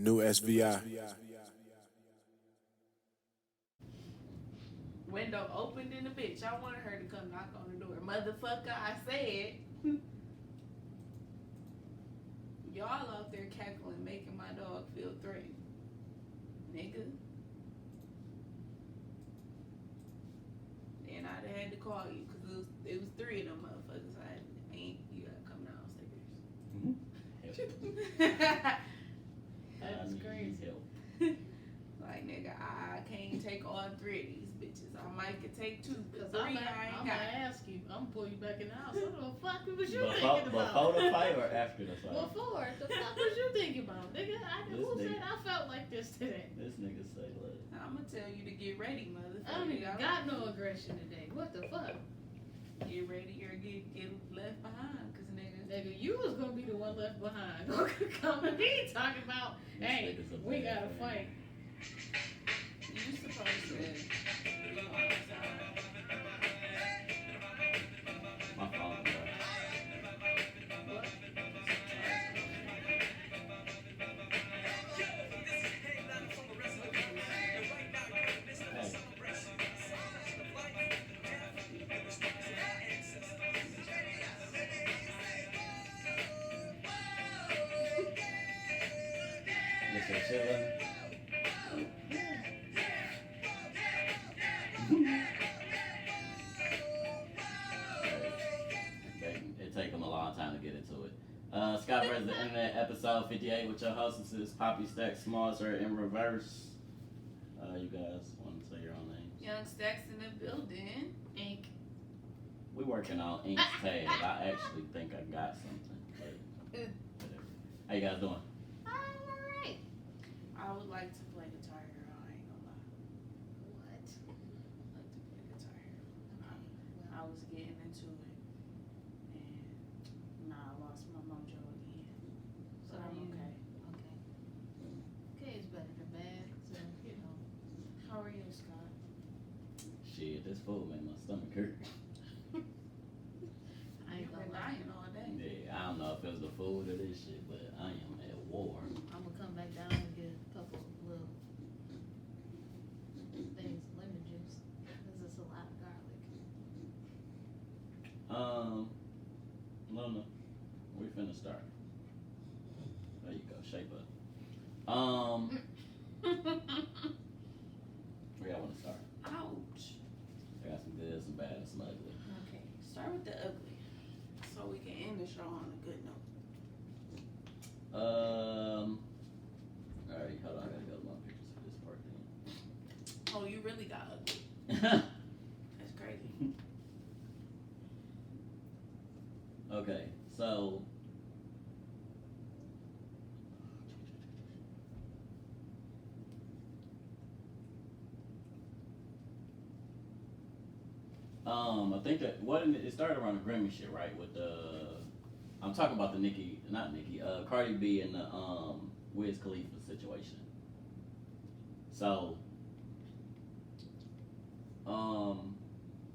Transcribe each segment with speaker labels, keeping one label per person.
Speaker 1: New SVI.
Speaker 2: Window opened in the bitch. I wanted her to come knock on the door. Motherfucker, I said. Y'all out there cackling, making my dog feel threatened. Nigga. Then I'd have had to call you because it was three of them motherfuckers. You gotta come downstairs.
Speaker 3: That's crazy.
Speaker 2: Like, nigga, I can't take all three of these bitches. I might could take two, but
Speaker 3: Cause
Speaker 2: three
Speaker 3: I'm
Speaker 2: I ain't
Speaker 3: gonna
Speaker 2: got.
Speaker 3: ask you. I'm gonna pull you back in the house. What the fuck was you
Speaker 4: Before
Speaker 3: thinking about?
Speaker 4: the fight or after the fight?
Speaker 3: Before. The fuck was you thinking about, nigga? Who
Speaker 4: This
Speaker 3: said
Speaker 4: nigga-
Speaker 3: I felt like this today?
Speaker 4: This nigga say, look.
Speaker 2: I'm gonna tell you to get ready, motherfucker.
Speaker 3: I don't even got no aggression today. What the fuck?
Speaker 2: Get ready or get left behind, cause nigga.
Speaker 3: Nigga, you was gonna be the one left behind. Don't come to me talking about,
Speaker 4: This
Speaker 3: hey,
Speaker 4: nigga's a
Speaker 3: we
Speaker 4: bad
Speaker 3: gotta
Speaker 4: friend.
Speaker 3: fight.
Speaker 2: You supposed to be on our side.
Speaker 4: My fault, bro.
Speaker 2: What?
Speaker 4: Hey. Mr. Chiller. It take them a long time to get into it. Scott vs. the Internet, episode 58 with your hostesses, Poppy Stack, Smalls in reverse. You guys want to say your own names?
Speaker 2: Young Stacks in the building.
Speaker 3: Ink.
Speaker 4: We working on Ink's tag. I actually think I got something, but whatever. How you guys doing?
Speaker 3: Alright.
Speaker 2: I would like to play Guitar Hero. I ain't gonna lie.
Speaker 3: What?
Speaker 2: I'd like to play Guitar Hero. I was getting into it, and I lost my mojo again. So I'm okay.
Speaker 3: Okay. Okay is better than bad, so, you know.
Speaker 2: How are you, Scott?
Speaker 4: Shit, this food made my stomach hurt.
Speaker 3: I ain't
Speaker 2: You've
Speaker 3: gonna
Speaker 2: been
Speaker 3: lie.
Speaker 2: dying all day.
Speaker 4: Yeah, I don't know if it was the food or this shit, but I am at war.
Speaker 3: I'm gonna come back down and get a couple little things, lemon juice, because it's a lot of garlic.
Speaker 4: No. We finna start. There you go, shape up. Where y'all wanna start?
Speaker 2: Ouch.
Speaker 4: I got some good, some bad, and some ugly.
Speaker 2: Okay, start with the ugly, so we can end the show on a good note.
Speaker 4: Alright, hold on, I gotta go to my pictures for this part
Speaker 2: Oh, you really got ugly.
Speaker 4: then.
Speaker 2: That's crazy.
Speaker 4: Okay, so I think that it started around the Grammy shit, right? With the I'm talking about the Cardi B and the Wiz Khalifa situation. So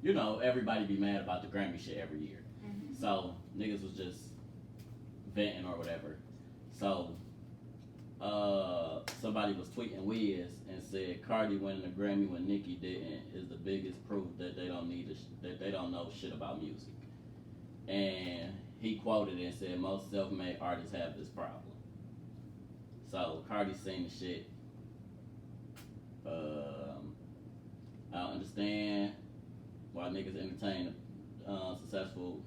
Speaker 4: you know, everybody be mad about the Grammy shit every year.
Speaker 2: Mm-hmm.
Speaker 4: So niggas was just venting or whatever. So somebody was tweeting Wiz and said Cardi winning the Grammy when Nicki didn't is the biggest proof that they don't that they don't know shit about music. And he quoted it and said most self-made artists have this problem. So Cardi seen the shit. I don't understand why niggas entertain successful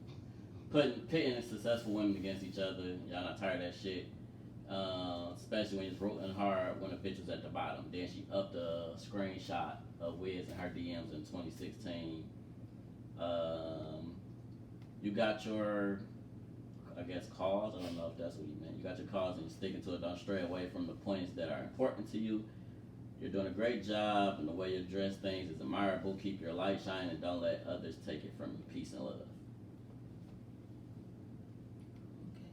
Speaker 4: pitting successful women against each other. Y'all not tired of that shit. Especially when it's rooting hard when the bitch was at the bottom. Then she upped a screenshot of Wiz in her DMs in 2016. You got your, I guess, cause. I don't know if that's what you meant. You got your cause and you're sticking to it. Don't stray away from the points that are important to you. You're doing a great job, and the way you address things is admirable. Keep your light shining and don't let others take it from you. Peace and love.
Speaker 3: Okay.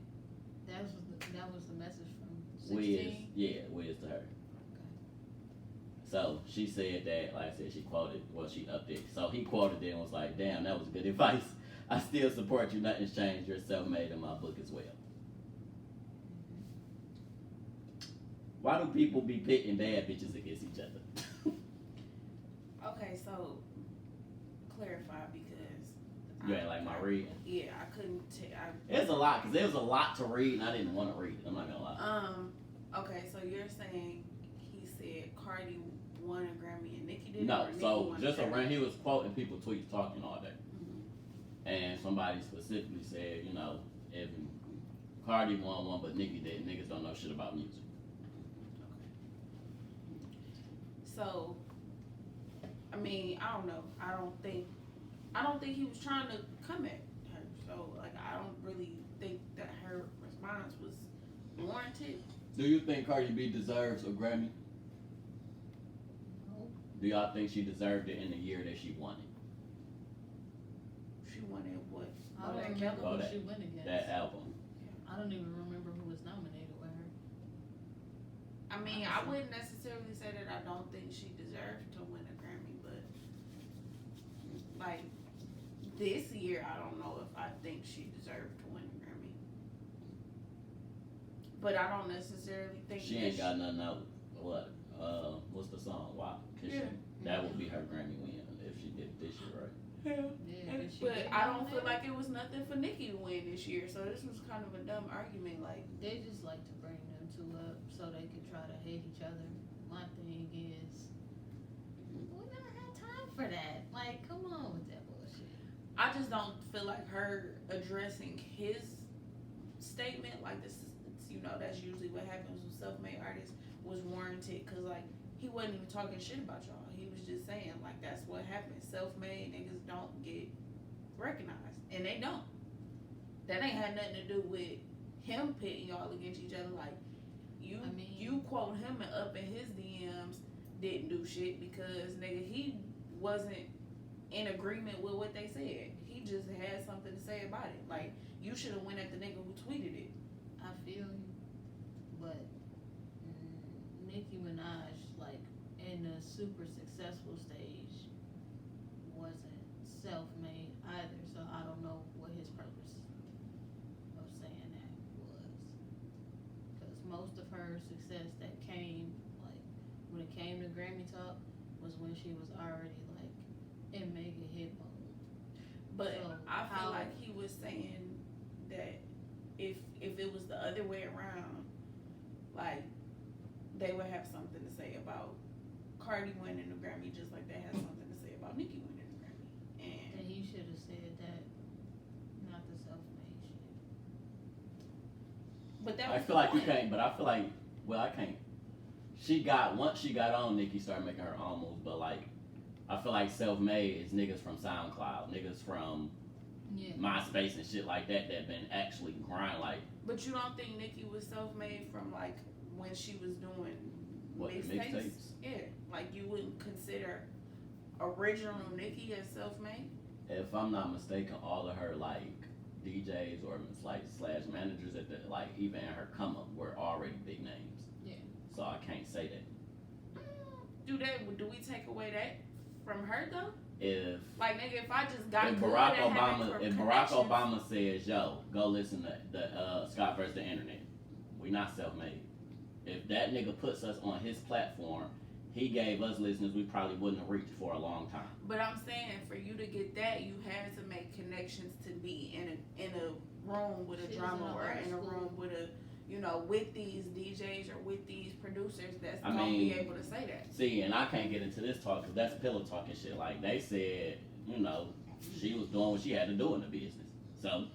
Speaker 3: That was the message from
Speaker 4: Wiz,
Speaker 3: 16?
Speaker 4: yeah, Wiz to her. So she said that, like I said, she upped it. So he quoted it and was like, damn, that was good advice. I still support you. Nothing's changed. You're self-made in my book as well. Why do people be pitting bad bitches against each other?
Speaker 2: Okay, so clarify because
Speaker 4: You ain't like my reading.
Speaker 2: Yeah, I couldn't.
Speaker 4: It's a lot because there was a lot to read, and I didn't want to read it. I'm not gonna lie.
Speaker 2: Okay, so you're saying he said Cardi won a Grammy and Nicki didn't?
Speaker 4: No,
Speaker 2: or Nicki
Speaker 4: so
Speaker 2: won
Speaker 4: just
Speaker 2: a Grammy?
Speaker 4: around, he was quoting people tweets talking all day,
Speaker 2: Mhm.
Speaker 4: and somebody specifically said, you know, if Cardi won one but Nicki didn't, niggas don't know shit about music.
Speaker 2: So, I mean, I don't know. I don't think he was trying to come at her. So, like, I don't really think that her response was warranted.
Speaker 4: Do you think Cardi B deserves a Grammy?
Speaker 3: No.
Speaker 4: Do y'all think she deserved it in the year that she won it?
Speaker 2: She wanted what?
Speaker 3: I don't
Speaker 2: Bodak
Speaker 3: remember
Speaker 2: Yellow?
Speaker 3: who
Speaker 4: Bodak.
Speaker 3: she went against.
Speaker 4: That album.
Speaker 3: I don't even remember who was nominated with her.
Speaker 2: I mean, I wouldn't necessarily say that I don't think she deserved to win a Grammy, but like this year, I don't know if I think she deserved to win a Grammy. But I don't necessarily think
Speaker 4: She ain't got nothing out. What's the song? Why? Cause
Speaker 2: Yeah.
Speaker 4: that would be her Grammy win if she did it this year, right?
Speaker 2: Yeah.
Speaker 3: Yeah, did she
Speaker 2: But
Speaker 3: get
Speaker 2: I don't feel
Speaker 3: nominated?
Speaker 2: like it was nothing for Nicki to win this year, so this was kind of a dumb argument. Like,
Speaker 3: They just like to bring them two up so they can try to hate each other. My thing is, we never had time for that. Like, come on with that bullshit.
Speaker 2: I just don't feel like her addressing his statement, like this is, you know, that's usually what happens with self-made artists, was warranted, because like he wasn't even talking shit about y'all. He was just saying like that's what happens. Self-made niggas don't get recognized, and they don't. That ain't had nothing to do with him pitting y'all against each other. Like you,
Speaker 3: I mean-
Speaker 2: you quote him and up in his DMs didn't do shit because nigga he wasn't in agreement with what they said. He just had something to say about it. Like you should have went at the nigga who tweeted it.
Speaker 3: I feel you, but Nicki Minaj, like in the super successful stage, wasn't self-made either. So I don't know what his purpose of saying that was, because most of her success that came, like when it came to Grammy talk, was when she was already like in mega hit mode.
Speaker 2: But
Speaker 3: So,
Speaker 2: I feel
Speaker 3: how-
Speaker 2: like he was saying that if it was the other way around, like they would have something to say about Cardi winning the Grammy just like they had something to say about Nicki winning the Grammy.
Speaker 3: And
Speaker 2: And
Speaker 3: he should have said that, not the self-made shit.
Speaker 2: but that
Speaker 4: I
Speaker 2: was
Speaker 4: feel
Speaker 2: the
Speaker 4: like you
Speaker 2: point.
Speaker 4: can't, but I feel like, well, I can't. Once she got on, Nicki started making her own moves, but like, I feel like self-made is niggas from SoundCloud, niggas from
Speaker 3: Yeah.
Speaker 4: MySpace and shit like that been actually grind like
Speaker 2: But you don't think Nicki was self-made from like when she was doing
Speaker 4: what the
Speaker 2: mixtapes?
Speaker 4: mixtapes.
Speaker 2: Yeah, like you wouldn't consider original Nicki as self-made?
Speaker 4: If I'm not mistaken, all of her like DJs or like slash managers at the like even in her come up were already big names.
Speaker 3: Yeah.
Speaker 4: So I can't say that.
Speaker 2: Do we take away that from her though?
Speaker 4: If
Speaker 2: Like nigga, if I just got
Speaker 4: if
Speaker 2: good
Speaker 4: Barack
Speaker 2: at having
Speaker 4: Obama, if Barack
Speaker 2: connections-
Speaker 4: Obama says, "Yo, go listen to the Scott vs. the Internet," we not self-made. If that nigga puts us on his platform, he gave us listeners we probably wouldn't have reached for a long time.
Speaker 2: But I'm saying for you to get that, you had to make connections to be in a room with a
Speaker 3: She was
Speaker 2: drama
Speaker 3: in
Speaker 2: or
Speaker 3: art
Speaker 2: in a
Speaker 3: school.
Speaker 2: room with a with these DJs or with these producers that's
Speaker 4: I
Speaker 2: gonna be
Speaker 4: mean-
Speaker 2: able to say that.
Speaker 4: See, and I can't get into this talk because that's pillow talking shit. Like they said, she was doing what she had to do in the business. So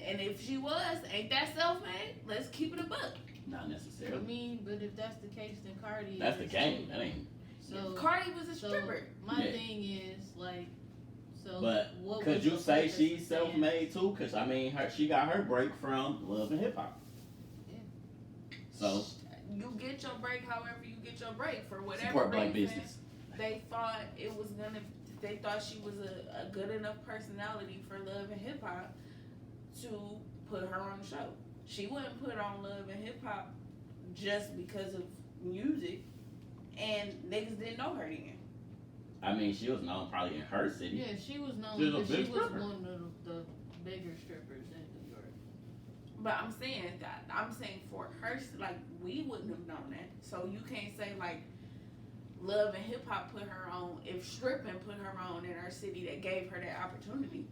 Speaker 2: And if she was, ain't that self-made? Let's keep it a buck.
Speaker 4: not
Speaker 3: I
Speaker 4: necessarily.
Speaker 3: mean, but if that's the case, then Cardi
Speaker 4: That's the
Speaker 3: is
Speaker 4: game.
Speaker 3: too.
Speaker 4: That ain't.
Speaker 3: So,
Speaker 2: Cardi was a
Speaker 3: so
Speaker 2: stripper.
Speaker 3: my
Speaker 4: Yeah.
Speaker 3: thing is like, so.
Speaker 4: But
Speaker 3: what
Speaker 4: could
Speaker 3: was
Speaker 4: you
Speaker 3: the
Speaker 4: say
Speaker 3: purpose
Speaker 4: she's
Speaker 3: of saying-
Speaker 4: self-made too? Because I mean, she got her break from Love and Hip Hop.
Speaker 3: Yeah.
Speaker 4: So
Speaker 2: You get your break however you get your break for whatever
Speaker 4: support black
Speaker 2: reason.
Speaker 4: business.
Speaker 2: They thought it was gonna. They thought she was a good enough personality for Love and Hip Hop to put her on the show. She wouldn't put on Love and Hip Hop just because of music, and niggas didn't know her then.
Speaker 4: I mean, she was known probably in her city.
Speaker 3: Yeah, she was known
Speaker 4: She was a
Speaker 3: because she
Speaker 4: big
Speaker 3: was
Speaker 4: stripper.
Speaker 3: one of the bigger strippers in New York.
Speaker 2: But I'm saying that for her, like we wouldn't have known that. So you can't say like Love and Hip Hop put her on. If stripping put her on in her city, that gave her that opportunity.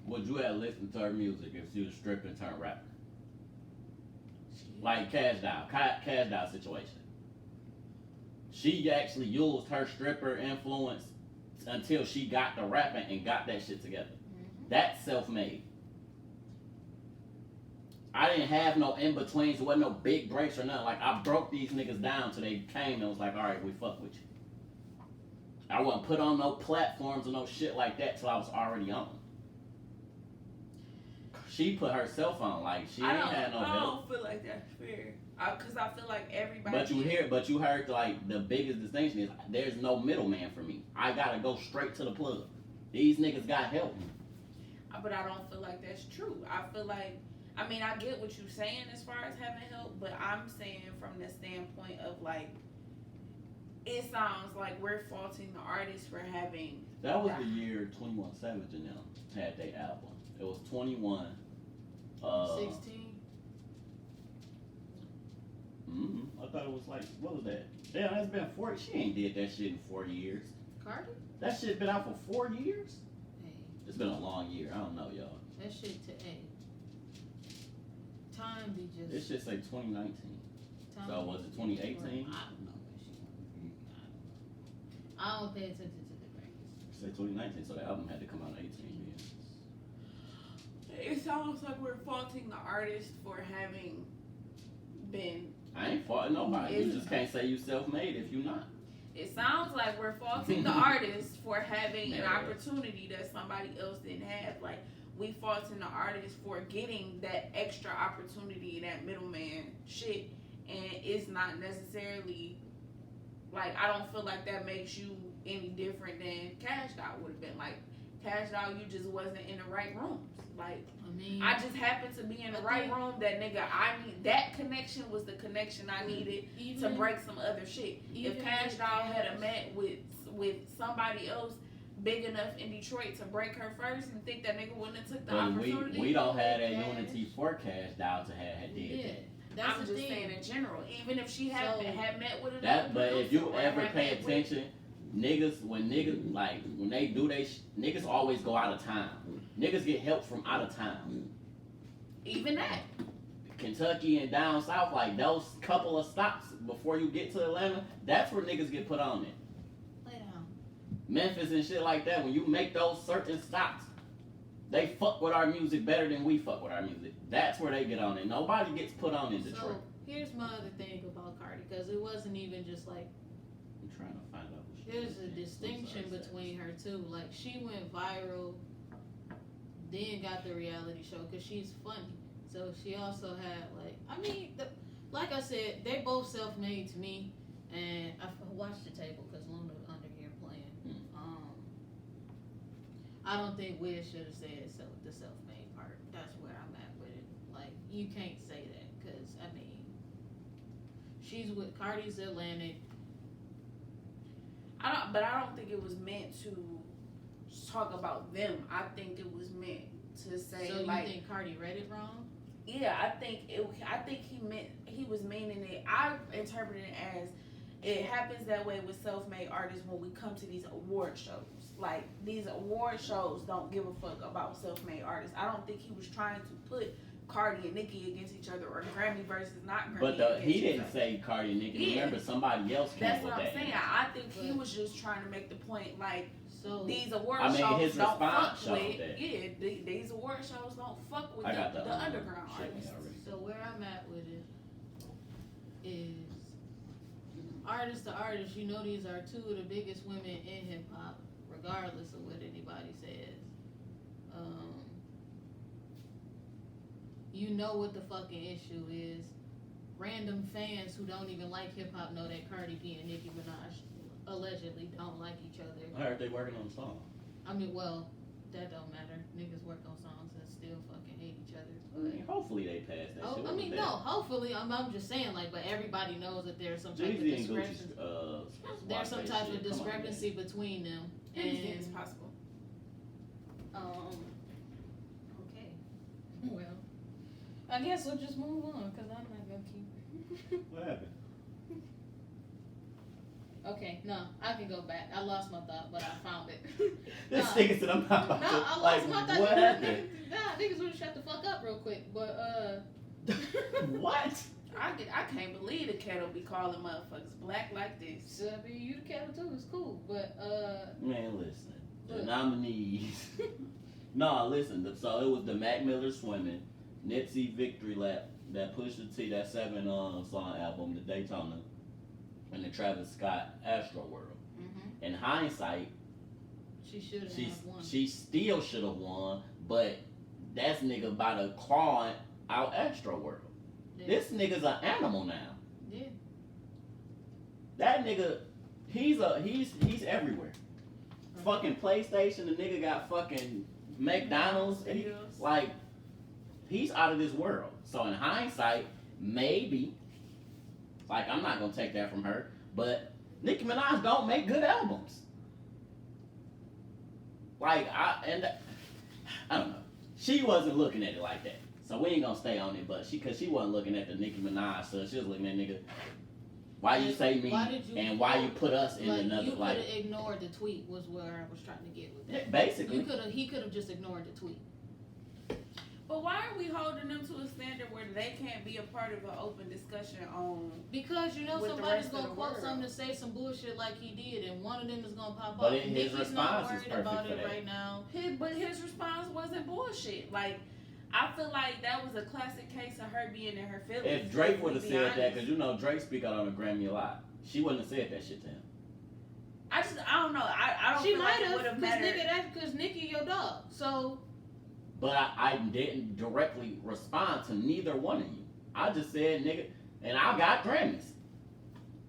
Speaker 4: Would you have listened to her music if she was stripping turned rapper? Like Cash Doll situation. She actually used her stripper influence until she got the rapping and got that shit together.
Speaker 3: Mm-hmm.
Speaker 4: That's self-made. I didn't have no in-betweens. There wasn't no big breaks or nothing. Like, I broke these niggas down till they came and was like, all right, we fuck with you. I wasn't put on no platforms or no shit like that till I was already on. She put herself on. Like, she ain't had no
Speaker 2: I
Speaker 4: help.
Speaker 2: don't feel like that's fair. Because I feel like everybody.
Speaker 4: But you heard like the biggest distinction is there's no middleman for me. I gotta go straight to the plug. These niggas got help.
Speaker 2: But I don't feel like that's true. I feel like, I mean, I get what you're saying as far as having help, but I'm saying from the standpoint of like, it sounds like we're faulting the artist for having.
Speaker 4: That was the year 21 Savage and them had their album. It was 21.
Speaker 3: 16.
Speaker 4: I thought it was like, what was that? Damn, that's been 40. She ain't did that shit in 40 years.
Speaker 3: Cardi?
Speaker 4: That shit been out for 4 years?
Speaker 3: Hey,
Speaker 4: It's been a long year. I don't know, y'all.
Speaker 3: that shit to hey. Time be just.
Speaker 4: This shit say 2019.
Speaker 3: Time
Speaker 4: So
Speaker 3: be
Speaker 4: was it
Speaker 3: just
Speaker 4: 2018?
Speaker 3: I don't know what she. I don't pay attention to the records.
Speaker 4: Say 2019, so the album had to come out in 18.
Speaker 2: It sounds like we're faulting the artist for having been.
Speaker 4: I ain't faulting nobody. You just can't say you self-made if you not.
Speaker 2: It sounds like we're faulting the artist for having an
Speaker 4: Yeah.
Speaker 2: opportunity that somebody else didn't have. Like, we faulting the artist for getting that extra opportunity, that middleman shit, and it's not necessarily, like, I don't feel like that makes you any different than Cash Doll would have been. Like, Cash Doll, you just wasn't in the right rooms. Like,
Speaker 3: I mean,
Speaker 2: I just happened to be in the right room. That nigga, that connection was the connection I needed to break some other shit. If Cash Doll had met with somebody else big enough in Detroit to break her first, and think that nigga wouldn't have took the
Speaker 4: But
Speaker 2: opportunity.
Speaker 4: we don't have that unity for Cash Doll to have did
Speaker 3: yeah,
Speaker 4: that.
Speaker 3: that's
Speaker 2: I'm
Speaker 3: the
Speaker 2: just
Speaker 3: thing.
Speaker 2: saying in general. Even if she had met with another
Speaker 4: That, but if you
Speaker 2: producer or
Speaker 4: ever
Speaker 2: had
Speaker 4: pay
Speaker 2: met with-
Speaker 4: attention, niggas when they do niggas always go out of town. Niggas get help from out of town.
Speaker 2: even that.
Speaker 4: Kentucky and down south, like those couple of stops before you get to Atlanta, that's where niggas get put on it.
Speaker 3: Lay down.
Speaker 4: Memphis and shit like that, when you make those certain stops, they fuck with our music better than we fuck with our music. That's where they get on it. Nobody gets put on in Detroit.
Speaker 3: So here's my other thing about Cardi, because it wasn't even just like
Speaker 4: I'm trying to find out what she
Speaker 3: there's
Speaker 4: was
Speaker 3: a
Speaker 4: saying.
Speaker 3: distinction
Speaker 4: I'm sorry,
Speaker 3: between her too. Like she went viral, then got the reality show because she's funny. So she also had like I said, they both self-made to me, and I watched the table because Luna was under here playing. I don't think Wiz should have said the self-made part. That's where I'm at with it. Like you can't say that because I mean, she's with Cardi's Atlantic.
Speaker 2: But I don't think it was meant to talk about them. I think it was meant to say
Speaker 3: So you
Speaker 2: like,
Speaker 3: think Cardi read it wrong?
Speaker 2: yeah, I think he was meaning it. I interpreted it as it happens that way with self-made artists when we come to these award shows. Like these award shows don't give a fuck about self-made artists. I don't think he was trying to put Cardi and Nicki against each other or Grammy versus not Grammy.
Speaker 4: But he didn't say Cardi and Nicki.
Speaker 2: Yeah.
Speaker 4: Remember, somebody else came
Speaker 2: That's
Speaker 4: with
Speaker 2: what I'm
Speaker 4: that.
Speaker 2: saying. I think he was just trying to make the point like.
Speaker 3: So
Speaker 2: These award
Speaker 4: I mean,
Speaker 2: shows
Speaker 4: his
Speaker 2: don't fuck
Speaker 4: response
Speaker 2: with
Speaker 4: showed that.
Speaker 2: these award shows don't fuck with
Speaker 4: I got
Speaker 2: the
Speaker 4: the
Speaker 2: underground
Speaker 4: shit
Speaker 2: artists.
Speaker 4: already.
Speaker 3: So where I'm at with it is artist to artist, you know these are two of the biggest women in hip hop, regardless of what anybody says. You know what the fucking issue is. Random fans who don't even like hip hop know that Cardi B and Nicki Minaj allegedly don't like each other.
Speaker 4: I heard they working on a song.
Speaker 3: I mean, well, that don't matter. Niggas work on songs and still fucking hate each other.
Speaker 4: I mean, hopefully they pass that shit.
Speaker 3: I mean, no, hopefully, I'm just saying, like, but everybody knows that there's some type of
Speaker 4: Jay-Z and
Speaker 3: discrepancy.
Speaker 4: Gucci,
Speaker 3: There's some type of discrepancy between them.
Speaker 2: Anything is
Speaker 3: And,
Speaker 2: possible.
Speaker 3: okay. Well, I guess we'll just move on because I'm not gonna keep.
Speaker 4: What happened?
Speaker 3: Okay, no, I can go back. I lost my thought, but I found it.
Speaker 4: This
Speaker 3: Nah.
Speaker 4: nigga said I'm not about
Speaker 3: No,
Speaker 4: to.
Speaker 3: I
Speaker 4: Like,
Speaker 3: lost my thought.
Speaker 4: what happened?
Speaker 3: Niggas would shut the fuck up real quick. But
Speaker 4: What?
Speaker 2: I can't believe the kettle be calling motherfuckers black like this.
Speaker 3: I mean, you the kettle too. It's cool. But
Speaker 4: Man, listen. The
Speaker 3: Look.
Speaker 4: nominees. No, listen. So it was the Mac Miller Swimming, Nipsey Victory Lap, that Pusha T, that 7 song album, the Daytona, and the Travis Scott Astro World.
Speaker 3: Mhm.
Speaker 4: In hindsight,
Speaker 3: she should have won.
Speaker 4: she still should have won, but that's nigga about to claw out Astro World.
Speaker 3: Yeah.
Speaker 4: This nigga's an animal now.
Speaker 3: Yeah.
Speaker 4: That nigga, he's everywhere. Fucking PlayStation, the nigga got fucking McDonald's. Like, he's out of this world. So in hindsight, maybe, like, I'm not gonna take that from her, but Nicki Minaj don't make good albums. Like, I don't know. She wasn't looking at it like that. So we ain't gonna stay on it, but cause she wasn't looking at the Nicki Minaj stuff. She was looking at nigga, why you say me and why you put us in
Speaker 3: like,
Speaker 4: another,
Speaker 3: you could
Speaker 4: like,
Speaker 3: have ignored the tweet was where I was trying to get with
Speaker 4: yeah,
Speaker 3: that.
Speaker 4: basically.
Speaker 3: He could have just ignored the tweet.
Speaker 2: But why are we holding them to a standard where they can't be a part of an open discussion on?
Speaker 3: Because you know
Speaker 2: With the
Speaker 3: somebody's
Speaker 2: rest of
Speaker 3: gonna
Speaker 2: the
Speaker 3: quote
Speaker 2: world.
Speaker 3: something to say some bullshit like he did, and one of them is gonna pop
Speaker 4: But
Speaker 3: up.
Speaker 4: his
Speaker 3: Nicki's
Speaker 4: response
Speaker 3: not
Speaker 4: is
Speaker 3: worried
Speaker 4: perfect
Speaker 3: about
Speaker 4: for
Speaker 3: it
Speaker 4: that.
Speaker 3: right now.
Speaker 2: But his response wasn't bullshit. Like, I feel like that was a classic case of her being in her feelings.
Speaker 4: If Drake would have
Speaker 2: to be
Speaker 4: said that,
Speaker 2: honest.
Speaker 4: because you know Drake speak out on the Grammy a lot, she wouldn't have said that shit to him.
Speaker 2: I don't know. I don't
Speaker 3: She
Speaker 2: feel like
Speaker 3: might
Speaker 2: it would
Speaker 3: have,
Speaker 2: have
Speaker 3: because
Speaker 2: mattered.
Speaker 3: Because Nicki your dog. So
Speaker 4: But I didn't directly respond to neither one of you. I just said nigga, and I got Grammys.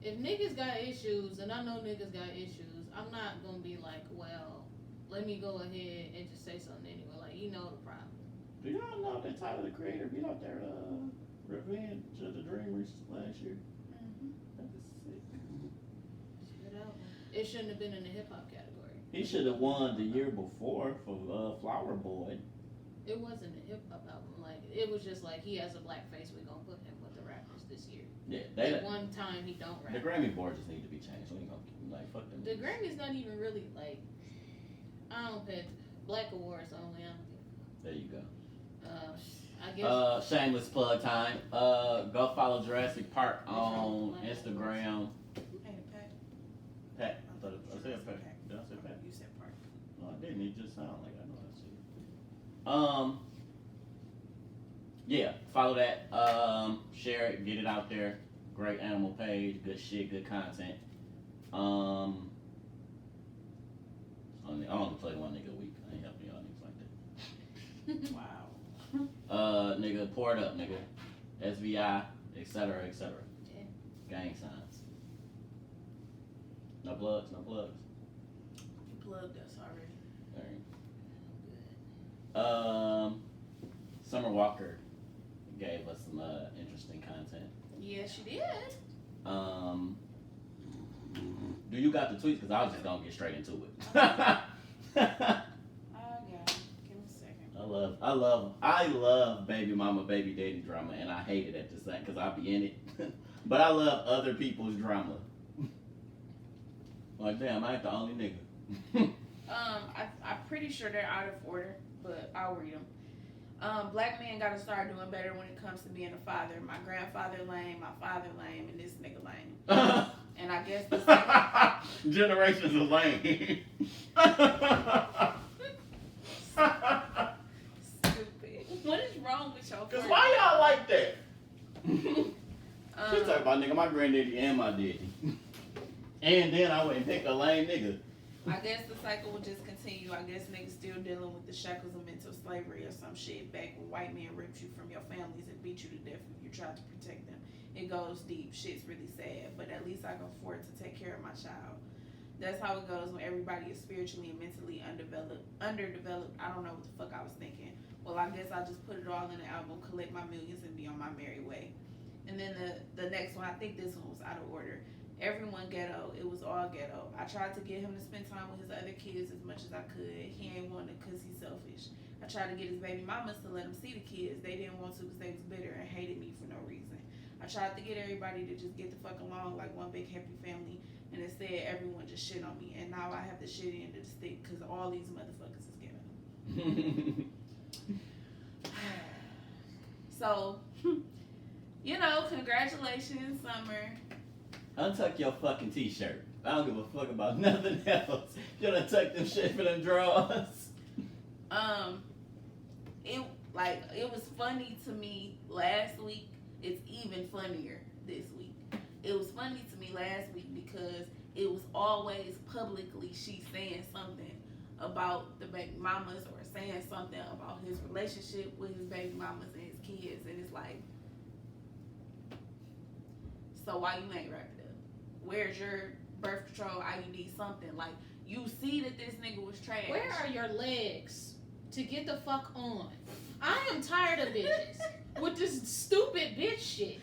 Speaker 3: if niggas got issues, and I know niggas got issues, I'm not gonna be like, well, let me go ahead and just say something anyway. Like, you know the problem.
Speaker 4: Do y'all know that Tyler the Creator beat out their Revenge of the Dreamers last year?
Speaker 2: Mhm.
Speaker 4: That was sick.
Speaker 3: Good album. It shouldn't have been in the hip hop category.
Speaker 4: He should have won the year before for Flower Boy.
Speaker 3: It wasn't a hip hop album. Like, it was just like, he has a black face. We're gonna put him with the rappers this year.
Speaker 4: Yeah,
Speaker 3: At one time he don't rap.
Speaker 4: the Grammy board just need to be changed. We ain't gonna like fuck them.
Speaker 3: The Grammy's not even really like, I don't pay Black Awards only. I don't
Speaker 4: There you go.
Speaker 3: I guess.
Speaker 4: Shameless plug time. Go follow Jurassic Park
Speaker 3: Which
Speaker 4: on
Speaker 3: one?
Speaker 4: Instagram.
Speaker 2: Hey, Pat.
Speaker 4: Pat, I thought I said Pat. Did I say Pat?
Speaker 2: You said part.
Speaker 4: No, I didn't. It just sounded like I know that shit. Yeah, follow that. Share it, get it out there. Great animal page, good shit, good content. I only play one nigga a week. I ain't helping y'all niggas like that.
Speaker 2: Wow.
Speaker 4: Nigga, pour it up, nigga. SVI, etc., etc.
Speaker 3: Yeah.
Speaker 4: Gang signs. No plugs, no plugs.
Speaker 2: You plugged us already.
Speaker 4: Alright. Summer Walker gave us some interesting content.
Speaker 2: Yes, she did.
Speaker 4: Do you got the tweets? Because I was just gonna get straight into it.
Speaker 2: I got it. Give me a second.
Speaker 4: I love baby mama, baby daddy drama, and I hate it at the same because I be in it. But I love other people's drama. Like, damn, I ain't the only nigga.
Speaker 2: I'm pretty sure they're out of order, but I'll read them. Black men gotta start doing better when it comes to being a father. My grandfather lame, my father lame, and this nigga lame. And I guess the second...
Speaker 4: Generations of lame.
Speaker 2: Stupid. What is wrong with your
Speaker 4: Cause
Speaker 2: friend?
Speaker 4: why y'all like that? She talk
Speaker 2: Um,
Speaker 4: about nigga, my granddaddy and my daddy. And then I went and picked a lame nigga.
Speaker 2: I guess the cycle will just continue. I guess niggas still dealing with the shackles of mental slavery or some shit back when white men ripped you from your families and beat you to death when you tried to protect them. It goes deep. Shit's really sad, but at least I can afford to take care of my child. That's how it goes when everybody is spiritually and mentally underdeveloped. I don't know what the fuck I was thinking. Well, I guess I'll just put it all in the album, collect my millions, and be on my merry way. And then the next one, I think this one was out of order. Everyone ghetto. It was all ghetto. I tried to get him to spend time with his other kids as much as I could. He ain't want it because he's selfish. I tried to get his baby mamas to let him see the kids. They didn't want to because they was bitter and hated me for no reason. I tried to get everybody to just get the fuck along like one big happy family, and instead everyone just shit on me. And now I have the shit end of the stick because all these motherfuckers is giving them. So, congratulations, Summer.
Speaker 4: Untuck your fucking t-shirt. I don't give a fuck about nothing else. You done tuck them shit for them drawers.
Speaker 2: It was funny to me last week. It's even funnier this week. It was funny to me last week because it was always publicly she saying something about the baby mamas or saying something about his relationship with his baby mamas and his kids, and it's like, so why you ain't wrapped it up? Where's your birth control, IUD, something? Like, you see that this nigga was trash.
Speaker 3: Where are your legs to get the fuck on? I am tired of bitches with this stupid bitch shit.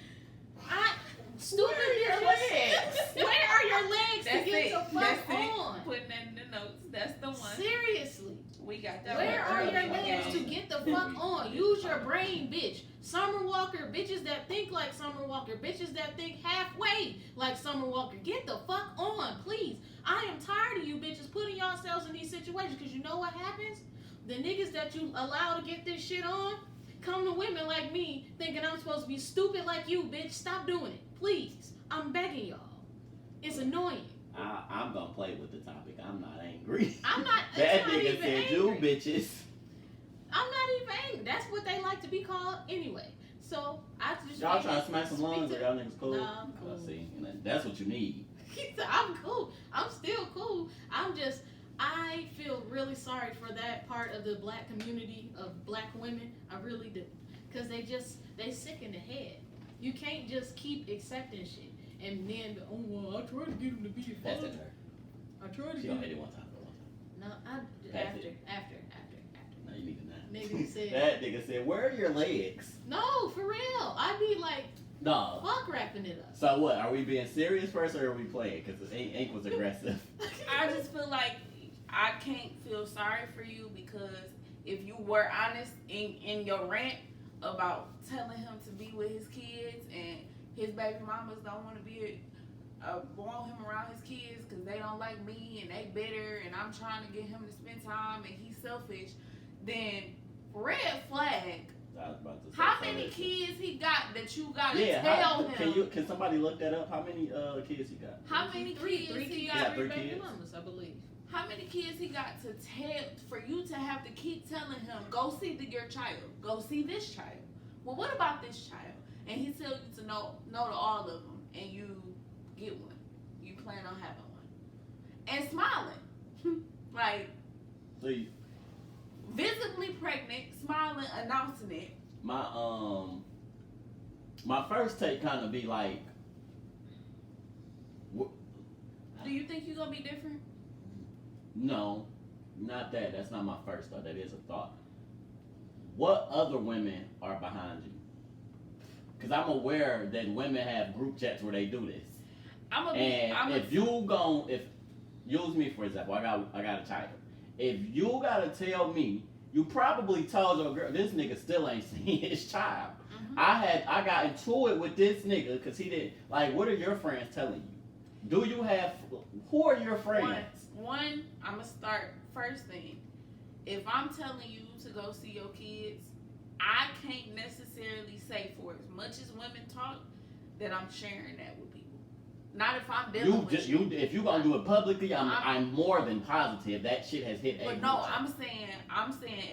Speaker 3: Stupid
Speaker 2: Where are your
Speaker 3: bitches.
Speaker 2: legs?
Speaker 3: Where are your legs
Speaker 2: That's
Speaker 3: to get
Speaker 2: it.
Speaker 3: the fuck
Speaker 2: That's it.
Speaker 3: on?
Speaker 2: Putting that in the notes. That's the one.
Speaker 3: Seriously.
Speaker 2: We got that
Speaker 3: Where
Speaker 2: one
Speaker 3: are
Speaker 2: early
Speaker 3: your
Speaker 2: in the
Speaker 3: legs to
Speaker 2: game.
Speaker 3: get the fuck on? Use your brain, bitch. Summer Walker, bitches that think like Summer Walker, bitches that think halfway like Summer Walker. Get the fuck on, please. I am tired of you bitches putting yourselves in these situations, because you know what happens? The niggas that you allow to get this shit on come to women like me thinking I'm supposed to be stupid like you, bitch. Stop doing it, please. I'm begging y'all. It's annoying.
Speaker 4: I'm gonna play with the topic. I'm not angry.
Speaker 3: I'm not.
Speaker 4: That
Speaker 3: it's not
Speaker 4: nigga
Speaker 3: even
Speaker 4: said
Speaker 3: angry.
Speaker 4: you bitches.
Speaker 3: I'm not even angry. That's what they like to be called anyway. So I just
Speaker 4: Y'all trying to smash some lungs or
Speaker 3: speak
Speaker 4: y'all niggas cool?
Speaker 3: Nah, I'm cool.
Speaker 4: I see. That's what you need.
Speaker 3: I'm cool. I'm still cool. I feel really sorry for that part of the black community of black women. I really do. Because they sick in the head. You can't just keep accepting shit. And then, oh, well, I tried to get him to be a
Speaker 4: Pass
Speaker 3: father.
Speaker 4: it to her.
Speaker 3: I tried to
Speaker 4: She
Speaker 3: get
Speaker 4: gonna
Speaker 3: him.
Speaker 4: hit it one time for one time.
Speaker 3: No,
Speaker 4: Pass
Speaker 3: after.
Speaker 4: No, you need to not.
Speaker 3: Nigga said-
Speaker 4: That nigga said, where are your legs?
Speaker 3: No, for real. I'd be like,
Speaker 4: No.
Speaker 3: fuck wrapping it up.
Speaker 4: So what? Are we being serious first or are we playing? Because Ink was aggressive.
Speaker 2: I just feel like I can't feel sorry for you because if you were honest in your rant about telling him to be with his kids and his baby mamas don't want to want him around his kids because they don't like me and they bitter and I'm trying to get him to spend time and he's selfish, then red flag.
Speaker 4: I was about to say
Speaker 2: How
Speaker 4: something.
Speaker 2: many kids he got that you gotta
Speaker 4: Yeah,
Speaker 2: tell him?
Speaker 4: can somebody look that up? How many kids he got?
Speaker 2: How many
Speaker 3: Three
Speaker 2: kids he
Speaker 3: kids,
Speaker 2: got?
Speaker 4: three
Speaker 3: baby
Speaker 4: kids.
Speaker 3: mamas, I believe.
Speaker 2: How many kids he got to tell for you to have to keep telling him, go see your child, go see this child. Well, what about this child? And he tells you to know to all of them, and you get one. You plan on having one, and smiling, like
Speaker 4: So you,
Speaker 2: visibly pregnant, smiling, announcing it.
Speaker 4: my first take kind of be like,
Speaker 2: Do you think you're gonna be different?
Speaker 4: no, not that. That's not my first thought. That is a thought. What other women are behind you? Because I'm aware that women have group chats where they do this. Use me for example, I got a child. If you gotta tell me, you probably told your girl this nigga still ain't seen his child.
Speaker 2: Mhm.
Speaker 4: I got into it with this nigga because he did. Like, what are your friends telling you? Who are your friends?
Speaker 2: One, I'm gonna start first thing. If I'm telling you to go see your kids, I can't necessarily say for as much as women talk that I'm sharing that with people. Not if I'm dealing with you.
Speaker 4: If you gonna do it publicly, I'm more than positive that shit has hit.
Speaker 2: But no, I'm saying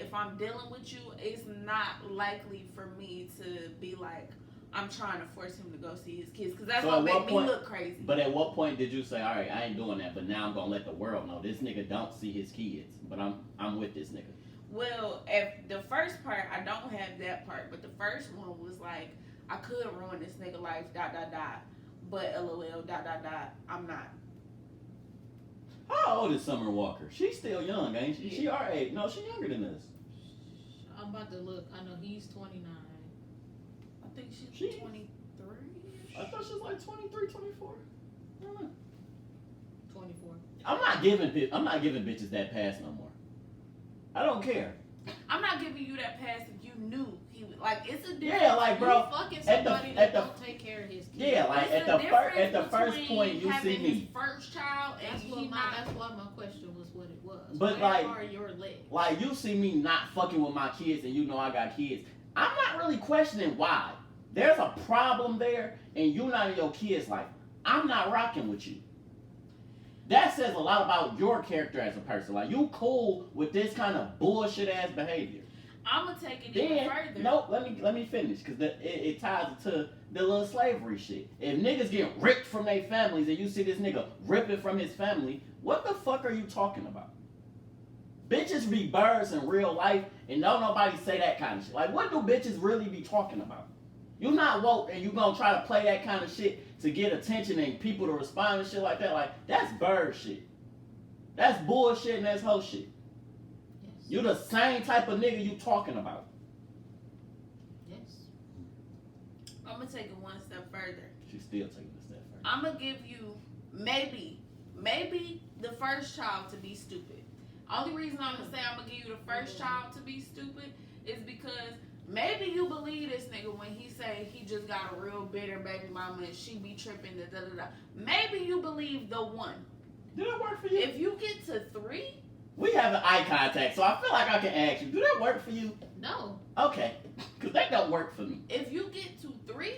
Speaker 2: if I'm dealing with you, it's not likely for me to be like I'm trying to force him to go see his kids because that's gonna make me look crazy.
Speaker 4: But at what point did you say, all right, I ain't doing that, but now I'm gonna let the world know this nigga don't see his kids, but I'm with this nigga.
Speaker 2: Well, if the first part, I don't have that part, but the first one was like, I could ruin this nigga life, ... but LOL, ... I'm not.
Speaker 4: How old is Summer Walker? She's still young, ain't she? She our age. No, she's younger than us.
Speaker 3: I'm about to look. I know he's 29.
Speaker 2: I think she's
Speaker 4: She-
Speaker 2: 23.
Speaker 4: I thought she was like 23, 24. I don't know.
Speaker 3: 24.
Speaker 4: I'm not giving bitches that pass no more. I don't care.
Speaker 2: I'm not giving you that pass if you knew he was like. It's a difference.
Speaker 4: Yeah, like, bro,
Speaker 3: You fucking somebody
Speaker 4: at
Speaker 3: that
Speaker 4: the-
Speaker 3: don't take care of his kids.
Speaker 4: Yeah, like
Speaker 2: It's
Speaker 4: at
Speaker 2: a
Speaker 4: the first
Speaker 2: difference
Speaker 4: point you
Speaker 2: between
Speaker 4: see
Speaker 2: having his
Speaker 4: me,
Speaker 2: first child and
Speaker 3: That's
Speaker 2: he not.
Speaker 3: that's why my question was what it was.
Speaker 4: But,
Speaker 3: Where
Speaker 4: like-
Speaker 3: are your legs?
Speaker 4: like you see me not fucking with my kids, and you know I got kids. I'm not really questioning why. There's a problem there, and you not in your kids' life. I'm not rocking with you. That says a lot about your character as a person. Like, you cool with this kind of bullshit ass behavior.
Speaker 2: I'm gonna take it even
Speaker 4: Then,
Speaker 2: further.
Speaker 4: no, let me finish, because it ties to the little slavery shit. If niggas get ripped from their families and you see this nigga ripping from his family, what the fuck are you talking about? Bitches be birds in real life, and don't nobody say that kind of shit. Like, what do bitches really be talking about? You not woke, and you gonna try to play that kind of shit to get attention and people to respond and shit like that. Like, that's bird shit. That's bullshit and that's hoe shit.
Speaker 3: Yes.
Speaker 4: You the same type of nigga you talking about.
Speaker 3: Yes.
Speaker 2: I'm gonna take it one step further.
Speaker 4: She's still taking a step further.
Speaker 2: I'm gonna give you maybe the first child to be stupid. Only reason I'm gonna say I'm gonna give you the first child to be stupid is because maybe you believe this nigga when he say he just got a real bitter baby mama and she be tripping da da da da. Maybe you believe the one.
Speaker 4: Do that work for you?
Speaker 2: If you get to 3,
Speaker 4: We have an eye contact, so I feel like I can ask you. Do that work for you?
Speaker 3: No.
Speaker 4: Okay, because that don't work for me.
Speaker 2: if you get to 3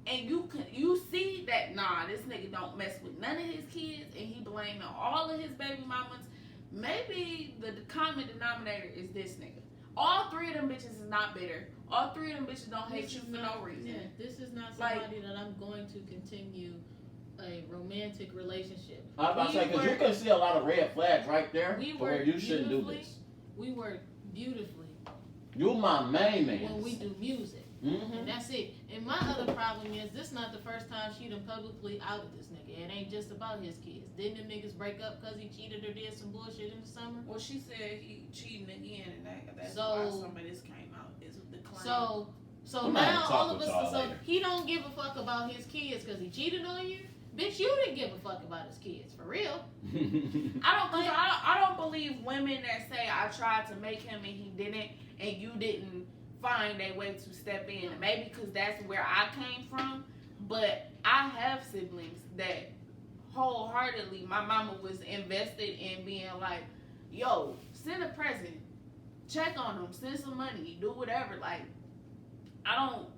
Speaker 2: and you see that this nigga don't mess with none of his kids and he blaming all of his baby mamas, maybe the common denominator is this nigga. All 3 of them bitches is not bitter. All 3 of them bitches don't hate
Speaker 3: This
Speaker 2: you
Speaker 3: is
Speaker 2: for
Speaker 3: not-
Speaker 2: no reason.
Speaker 3: Yeah, this is not
Speaker 2: Like-
Speaker 3: somebody that I'm going to continue a romantic relationship.
Speaker 4: I was about to say, because you
Speaker 3: were-
Speaker 4: can see a lot of red flags right there
Speaker 3: We
Speaker 4: to
Speaker 3: were
Speaker 4: where you shouldn't do
Speaker 3: beautifully-
Speaker 4: this.
Speaker 3: We work beautifully
Speaker 4: You my main man.
Speaker 3: when we do music.
Speaker 4: Mm-hmm.
Speaker 3: And that's it. And my other problem is this not the first time she done publicly outed this nigga. It ain't just about his kids. Didn't them niggas break up because he cheated or did some bullshit in the summer?
Speaker 2: Well, she said he cheating again, and that's
Speaker 3: So-
Speaker 2: why some of this came out. Is the claim.
Speaker 3: So
Speaker 4: We might
Speaker 3: now
Speaker 4: talk
Speaker 3: all of
Speaker 4: with
Speaker 3: us,
Speaker 4: y'all
Speaker 3: so
Speaker 4: later.
Speaker 3: he don't give a fuck about his kids because he cheated on you? Bitch, you didn't give a fuck about his kids, for real.
Speaker 2: I don't believe women that say I tried to make him and he didn't, and you didn't find a way to step in. Maybe because that's where I came from, but I have siblings that wholeheartedly, my mama was invested in being like, yo, send a present, check on them, send some money, do whatever. Like, I don't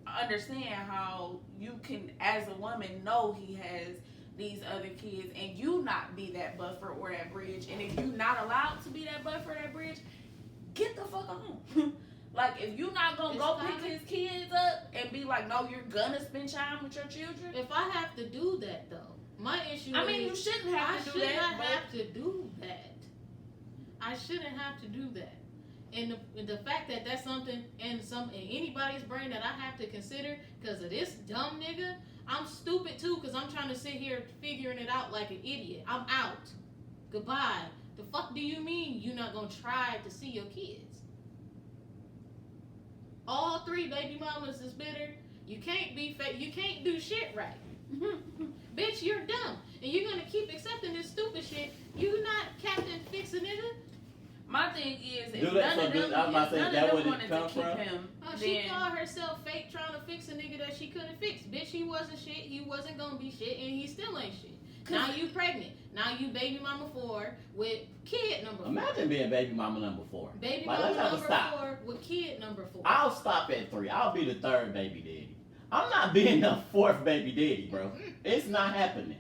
Speaker 2: understand how you can, as a woman, know he has these other kids and you not be that buffer or that bridge. And if you not allowed to be that buffer or that bridge, get the fuck on. Like, if you not gonna
Speaker 3: It's
Speaker 2: go
Speaker 3: kinda-
Speaker 2: pick his kids up and be like, no, you're gonna spend time with your children.
Speaker 3: If I have to do that, though, my issue
Speaker 2: I mean, you
Speaker 3: is
Speaker 2: shouldn't
Speaker 3: I
Speaker 2: have to do
Speaker 3: should
Speaker 2: that.
Speaker 3: not
Speaker 2: but
Speaker 3: have to do that. I shouldn't have to do that. And the fact that that's something in anybody's brain that I have to consider because of this dumb nigga, I'm stupid too because I'm trying to sit here figuring it out like an idiot. I'm out. Goodbye. The fuck do you mean you not gonna try to see your kids? All 3 baby mamas is bitter. You can't be you can't do shit right. Bitch, you're dumb. And you're gonna keep accepting this stupid shit. You not Captain Fix a Nigga.
Speaker 2: my thing is,
Speaker 4: Do
Speaker 2: if
Speaker 4: that,
Speaker 2: none
Speaker 4: so
Speaker 2: of
Speaker 4: this-
Speaker 2: them,
Speaker 4: I was about to say,
Speaker 2: if none
Speaker 4: that
Speaker 2: of them
Speaker 4: where it
Speaker 2: wanted to
Speaker 4: come
Speaker 2: keep
Speaker 4: from?
Speaker 2: him,
Speaker 3: She
Speaker 2: then
Speaker 3: called herself fake trying to fix a nigga that she couldn't fix. Bitch, he wasn't shit. He wasn't gonna be shit, and he still ain't shit. Now you pregnant. Now you baby mama 4 with kid number 4.
Speaker 4: Imagine being baby mama number 4.
Speaker 3: Baby
Speaker 4: Like,
Speaker 3: mama
Speaker 4: let's have a
Speaker 3: number
Speaker 4: stop.
Speaker 3: 4 with kid number 4.
Speaker 4: I'll stop at 3. I'll be the 3rd baby daddy. I'm not being the 4th baby daddy, bro. It's not happening.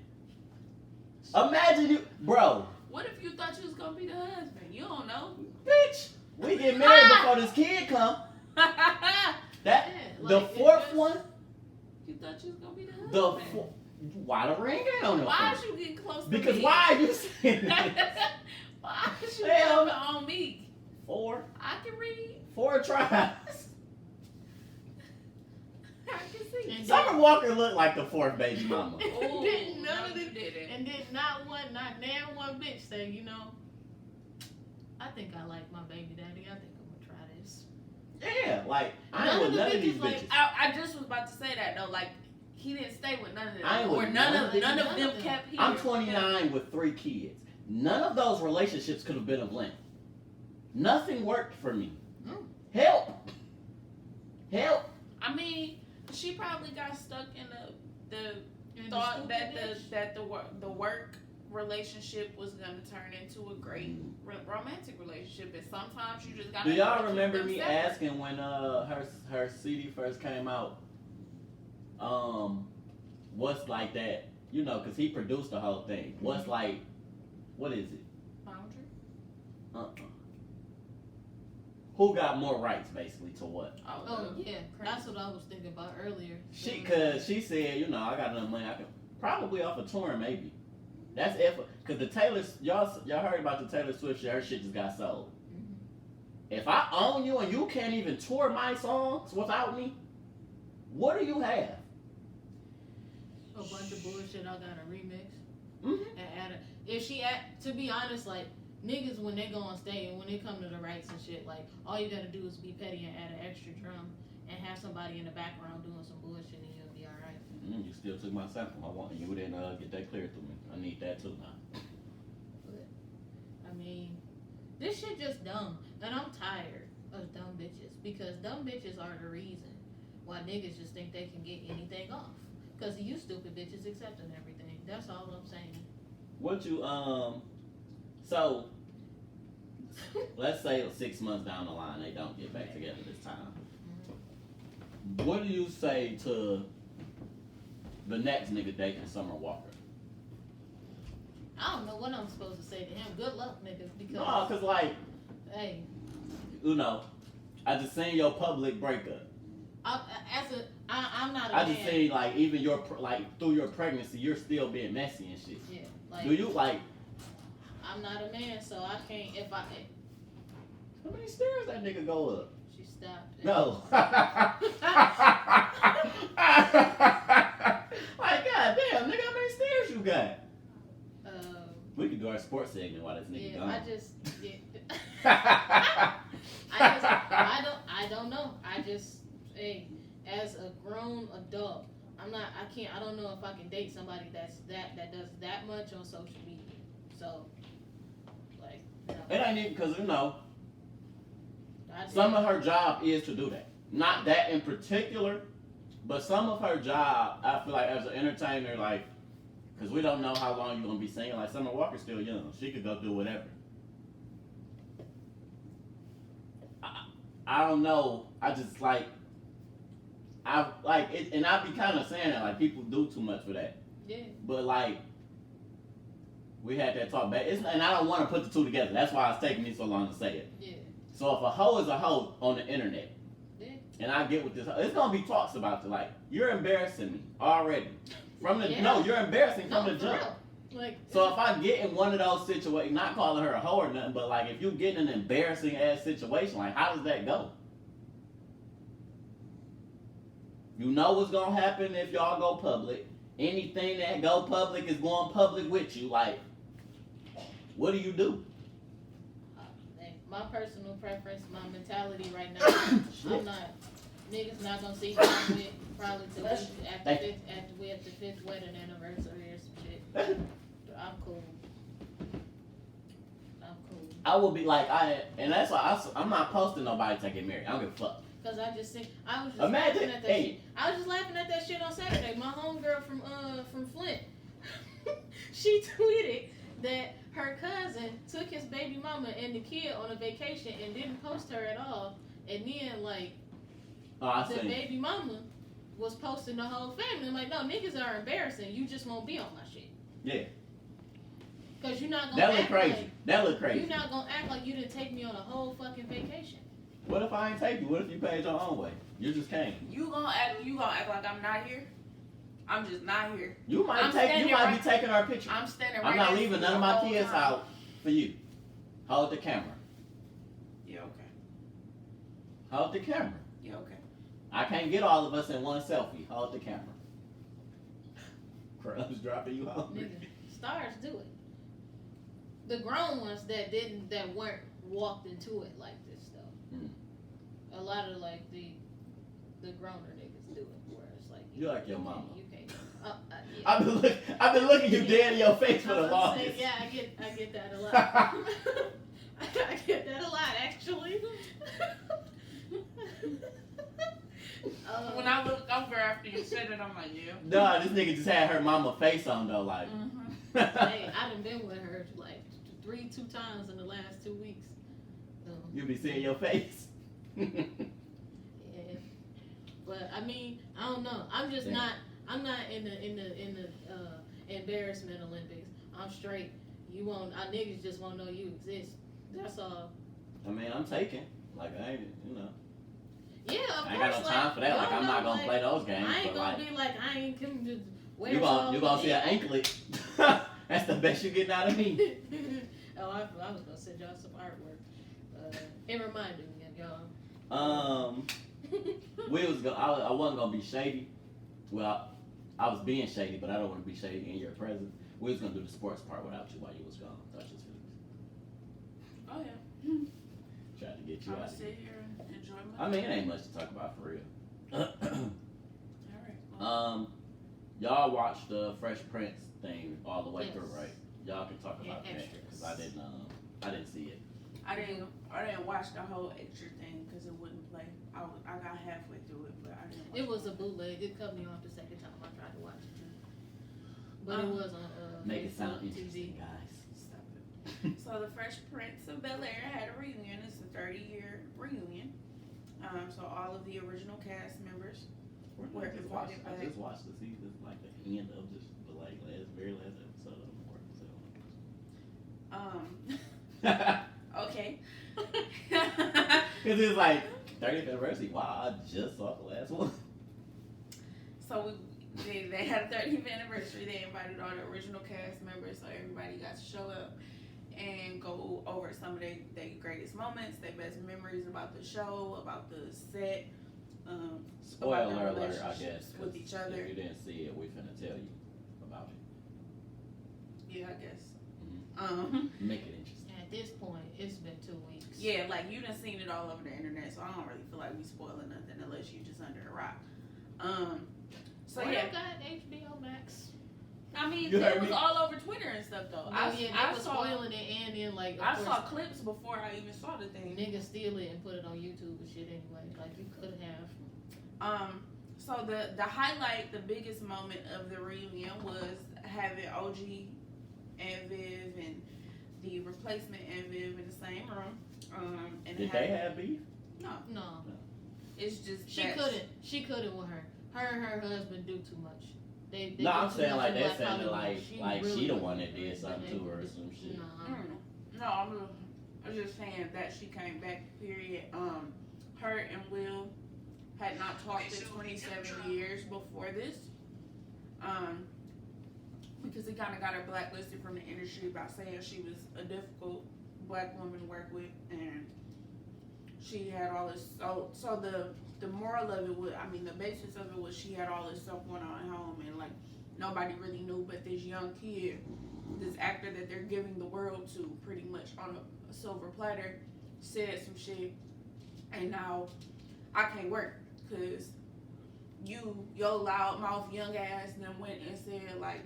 Speaker 4: Imagine you, bro.
Speaker 2: what if you thought you was gonna be the husband? You don't know.
Speaker 4: Bitch, we get married before this kid come. That
Speaker 3: Yeah,
Speaker 4: the
Speaker 3: like, it's
Speaker 4: 4th
Speaker 3: just-
Speaker 4: one,
Speaker 2: You thought you was gonna be the husband.
Speaker 4: the why the ring ain't on the
Speaker 2: Why
Speaker 4: finger?
Speaker 2: is you getting close to
Speaker 4: Because
Speaker 2: me?
Speaker 4: why are you saying this?
Speaker 2: Why is you
Speaker 4: Hell.
Speaker 2: coming on me?
Speaker 4: 4
Speaker 2: I can read.
Speaker 4: 4 tries.
Speaker 2: I can see.
Speaker 3: And
Speaker 4: Summer Walker looked like the 4th baby mama.
Speaker 2: Oh,
Speaker 3: Didn't none
Speaker 2: no,
Speaker 3: of
Speaker 2: you
Speaker 3: them-
Speaker 2: didn't.
Speaker 3: And then not damn one bitch say, you know, I think I like my baby daddy. I think I'm gonna try this.
Speaker 4: Yeah, like I
Speaker 3: None
Speaker 4: ain't
Speaker 3: of
Speaker 4: with
Speaker 3: the
Speaker 4: none of these
Speaker 3: bitches, like,
Speaker 4: bitches.
Speaker 2: I just was about to say that though. Like, he didn't stay with none of them,
Speaker 4: I ain't with
Speaker 2: or
Speaker 4: none of
Speaker 2: none of
Speaker 3: them.
Speaker 2: them kept here.
Speaker 4: I'm 29 with 3 kids. None of those relationships could have been of length. Nothing worked for me.
Speaker 3: Mm.
Speaker 4: Help.
Speaker 2: I mean, she probably got stuck in the
Speaker 3: And
Speaker 2: thought that
Speaker 3: stupid
Speaker 2: the work relationship was gonna turn into a great romantic relationship, and sometimes you just gotta.
Speaker 4: Do y'all
Speaker 2: keep
Speaker 4: remember
Speaker 2: them
Speaker 4: me
Speaker 2: separate.
Speaker 4: asking when her CD first came out? What's like that? You know, cause he produced the whole thing. What's like? What is it?
Speaker 2: Boundary?
Speaker 4: Who got more rights, basically, to what?
Speaker 3: Oh yeah, that's what I was thinking about earlier.
Speaker 4: Cause she said, you know, I got enough money. I can probably off a touring, maybe. That's if, cause the y'all heard about the Taylor Swift shit. Her shit just got sold.
Speaker 3: Mhm.
Speaker 4: If I own you and you can't even tour my songs without me, what do you have?
Speaker 3: A bunch of bullshit. I got a remix
Speaker 4: Mm-hmm.
Speaker 3: and add a. If she to be honest, like niggas when they go on stage and when they come to the rights and shit, like all you gotta do is be petty and add an extra drum and have somebody in the background doing some bullshit and you'll be alright.
Speaker 4: You still took my sample. I want you didn't get that cleared through me. I need that too now.
Speaker 3: But I mean, this shit just dumb, and I'm tired of dumb bitches because dumb bitches are the reason why niggas just think they can get anything off. Cause you stupid bitches accepting everything. That's all I'm saying.
Speaker 4: What you so let's say 6 months down the line they don't get back together this time. What do you say to the next nigga dating Summer Walker?
Speaker 3: I don't know what I'm supposed to say to him. Good luck, niggas, because
Speaker 4: No, cause like,
Speaker 3: hey,
Speaker 4: you know, I just seen your public breakup.
Speaker 3: I'm not a
Speaker 4: I
Speaker 3: man.
Speaker 4: just seen like even your through your pregnancy you're still being messy and shit.
Speaker 3: Yeah, like
Speaker 4: Do you like?
Speaker 3: I'm not a man, so I can't. If I
Speaker 4: How many stairs that nigga go up?
Speaker 3: she stopped.
Speaker 4: No. Like, goddamn, nigga, how many stairs you got? We could do our sports segment while this nigga
Speaker 3: Yeah,
Speaker 4: gone.
Speaker 3: I don't know. I just, hey, as a grown adult, I don't know if I can date somebody that does that much on social media. So, like, no.
Speaker 4: It ain't even because, you know,
Speaker 3: I
Speaker 4: some of her job is to do that. Not that in particular, but some of her job, I feel like as an entertainer, like, because we don't know how long you're going to be singing. Like, Summer Walker's still young. She could go do whatever. I don't know. I just, like, I like it, and I be kind of saying that, like, people do too much for that.
Speaker 3: Yeah.
Speaker 4: But, like, we had that talk back. And I don't want to put the two together. That's why it's taking me so long to say it.
Speaker 3: Yeah.
Speaker 4: So if a hoe is a hoe on the internet,
Speaker 3: Yeah.
Speaker 4: and I get with this, it's gonna be talks about it. Like, you're embarrassing me already. From the
Speaker 3: Yeah.
Speaker 4: no, you're embarrassing
Speaker 3: No,
Speaker 4: from the
Speaker 3: for
Speaker 4: jump.
Speaker 3: real. Like,
Speaker 4: So if I get in one of those situations, not calling her a hoe or nothing, but like if you get in an embarrassing ass situation, like how does that go? You know what's gonna happen if y'all go public. Anything that go public is going public with you. Like, what do you do?
Speaker 3: my personal preference, my mentality right now, I'm not. Niggas not gonna see me with probably till we at the fifth wedding anniversary or some shit. I'm cool.
Speaker 4: I will be like, and that's why I'm not posting nobody to get married. I don't give a fuck.
Speaker 3: Cause I just think I was just
Speaker 4: Imagine,
Speaker 3: laughing at that
Speaker 4: hey.
Speaker 3: shit. I was just laughing at that shit on Saturday. My homegirl from Flint, she tweeted that her cousin took his baby mama and the kid on a vacation and didn't post her at all. And then like the baby mama was posting the whole family. I'm like, no, niggas are embarrassing. You just won't be on my shit.
Speaker 4: Yeah.
Speaker 3: Cause you're not gonna
Speaker 4: That look
Speaker 3: act
Speaker 4: crazy.
Speaker 3: like
Speaker 4: That look crazy.
Speaker 3: you're not gonna act like you didn't take me on a whole fucking vacation.
Speaker 4: What if I ain't take you? What if you paid your own way? You just came.
Speaker 2: You gonna act like I'm not here? I'm just not here.
Speaker 4: You might be taking our picture.
Speaker 2: I'm standing right
Speaker 4: I'm not
Speaker 2: next
Speaker 4: leaving
Speaker 2: to
Speaker 4: none
Speaker 2: you
Speaker 4: of
Speaker 2: the
Speaker 4: my
Speaker 2: whole
Speaker 4: kids
Speaker 2: time.
Speaker 4: out for you. Hold the camera.
Speaker 2: Yeah, okay.
Speaker 4: Hold the camera.
Speaker 2: Yeah, okay.
Speaker 4: I can't get all of us in one selfie. Hold the camera. Crubs dropping you out.
Speaker 3: Nigga, stars do it. The grown ones that weren't walked into it like this though.
Speaker 4: Mm.
Speaker 3: A lot of like the growner niggas do it where it's like
Speaker 4: You like your mama.
Speaker 3: You can't. Yeah.
Speaker 4: I've been looking you dead in your face for the
Speaker 3: I was gonna say,
Speaker 4: longest.
Speaker 3: yeah, I get that a lot. I That a lot, actually.
Speaker 2: When I looked over after you said it, I'm like, yeah.
Speaker 4: Nah, this nigga just had her mama face on though, like.
Speaker 3: Hey, I done been with her like two times in the last 2 weeks. So,
Speaker 4: You be seeing your face.
Speaker 3: yeah. But I mean, I don't know. I'm just
Speaker 4: Damn.
Speaker 3: not. I'm not in the embarrassment Olympics. I'm straight. You won't. Our niggas just won't know you exist. That's all.
Speaker 4: I mean, I'm taking. Like, I ain't, you know.
Speaker 3: Yeah, of
Speaker 4: I ain't
Speaker 3: course.
Speaker 4: got no time for that. Like, I'm not gonna
Speaker 3: like,
Speaker 4: play those games.
Speaker 3: I ain't
Speaker 4: but
Speaker 3: gonna
Speaker 4: like,
Speaker 3: be like I ain't come to wear
Speaker 4: you gonna see an anklet. That's the best you getting out of me.
Speaker 3: Oh, I was gonna send y'all some artwork. It reminded me of y'all.
Speaker 4: We was I wasn't gonna be shady. Well, I was being shady, but I don't want to be shady in your presence. We was gonna do the sports part without you while you was gone. That's just feelings.
Speaker 2: Oh yeah.
Speaker 4: Tried to get you
Speaker 2: I'm
Speaker 4: out
Speaker 2: gonna
Speaker 4: of
Speaker 2: sit
Speaker 4: here.
Speaker 2: here and enjoy my.
Speaker 4: I mean, it ain't much to talk about for real.
Speaker 2: All right. Well,
Speaker 4: Y'all watched the Fresh Prince thing all the way
Speaker 3: Yes.
Speaker 4: through, right? Y'all can talk about
Speaker 3: And
Speaker 4: that
Speaker 3: extras.
Speaker 4: because I didn't see it.
Speaker 2: I didn't watch the whole extra thing because it wouldn't play. I got halfway through it, but I didn't. Watch
Speaker 3: It was a bootleg. It cut me off the second time I tried to watch it. But it was on
Speaker 4: Make it sound
Speaker 3: Facebook
Speaker 4: interesting,
Speaker 3: TV.
Speaker 4: guys.
Speaker 2: Stop it. So the Fresh Prince of Bel-Air had a reunion. It's a 30-year reunion. So all of the original cast members. Where
Speaker 4: I just
Speaker 2: it
Speaker 4: watched,
Speaker 2: was.
Speaker 4: I just watched the season, like the end of just the very last episode of the work.
Speaker 2: Okay.
Speaker 4: Because it's like 30th anniversary. Wow, I just saw the last one.
Speaker 2: So they had a 30th anniversary. They invited all the original cast members, so everybody got to show up and go over some of their greatest moments, their best memories about the show, about the set.
Speaker 4: Spoiler
Speaker 2: about their
Speaker 4: alert, I guess.
Speaker 2: relationships
Speaker 4: 'cause
Speaker 2: with each other.
Speaker 4: If you didn't see it, we finna tell you about it.
Speaker 2: Yeah, I guess.
Speaker 4: Make it interesting.
Speaker 3: At this point, it's been 2 weeks.
Speaker 2: Yeah, like you done seen it all over the internet, so I don't really feel like we spoiling nothing unless you just under a rock. So
Speaker 3: Well,
Speaker 2: yeah,
Speaker 3: I got HBO Max.
Speaker 2: I mean
Speaker 4: You heard
Speaker 2: it was
Speaker 4: me.
Speaker 2: all over Twitter and stuff though.
Speaker 3: I
Speaker 2: I
Speaker 3: was
Speaker 2: saw
Speaker 3: spoiling it, and then like
Speaker 2: I
Speaker 3: of
Speaker 2: saw
Speaker 3: course,
Speaker 2: clips before I even saw the thing.
Speaker 3: niggas steal it and put it on YouTube and shit anyway. Like you could have.
Speaker 2: So the highlight, the biggest moment of the reunion was having OG and Viv and the replacement and Viv in the same room. And
Speaker 4: Did they have beef?
Speaker 2: No,
Speaker 3: No,
Speaker 2: it's just
Speaker 3: she
Speaker 2: that-
Speaker 3: couldn't. She couldn't with her. Her and her husband do too much. They
Speaker 4: No,
Speaker 3: do
Speaker 4: I'm
Speaker 3: too
Speaker 4: saying
Speaker 3: much
Speaker 4: like
Speaker 3: in
Speaker 4: they're
Speaker 3: Black
Speaker 4: saying that
Speaker 3: Hollywood.
Speaker 4: like
Speaker 3: really
Speaker 4: she the
Speaker 3: was
Speaker 4: one that
Speaker 3: good,
Speaker 4: did
Speaker 3: but
Speaker 4: something
Speaker 3: they-
Speaker 4: to her or some shit.
Speaker 3: Nah.
Speaker 2: No, I'm just saying that she came back. Period. Her and Will had not talked in 27 years before this. Because he kind of got her blacklisted from the industry by saying she was a difficult black woman to work with, and she had all this. So the moral of it was, I mean, the basis of it was she had all this stuff going on at home, and like nobody really knew, but this young kid, this actor that they're giving the world to, pretty much on a silver platter, said some shit, and now I can't work because your loudmouth young ass then went and said like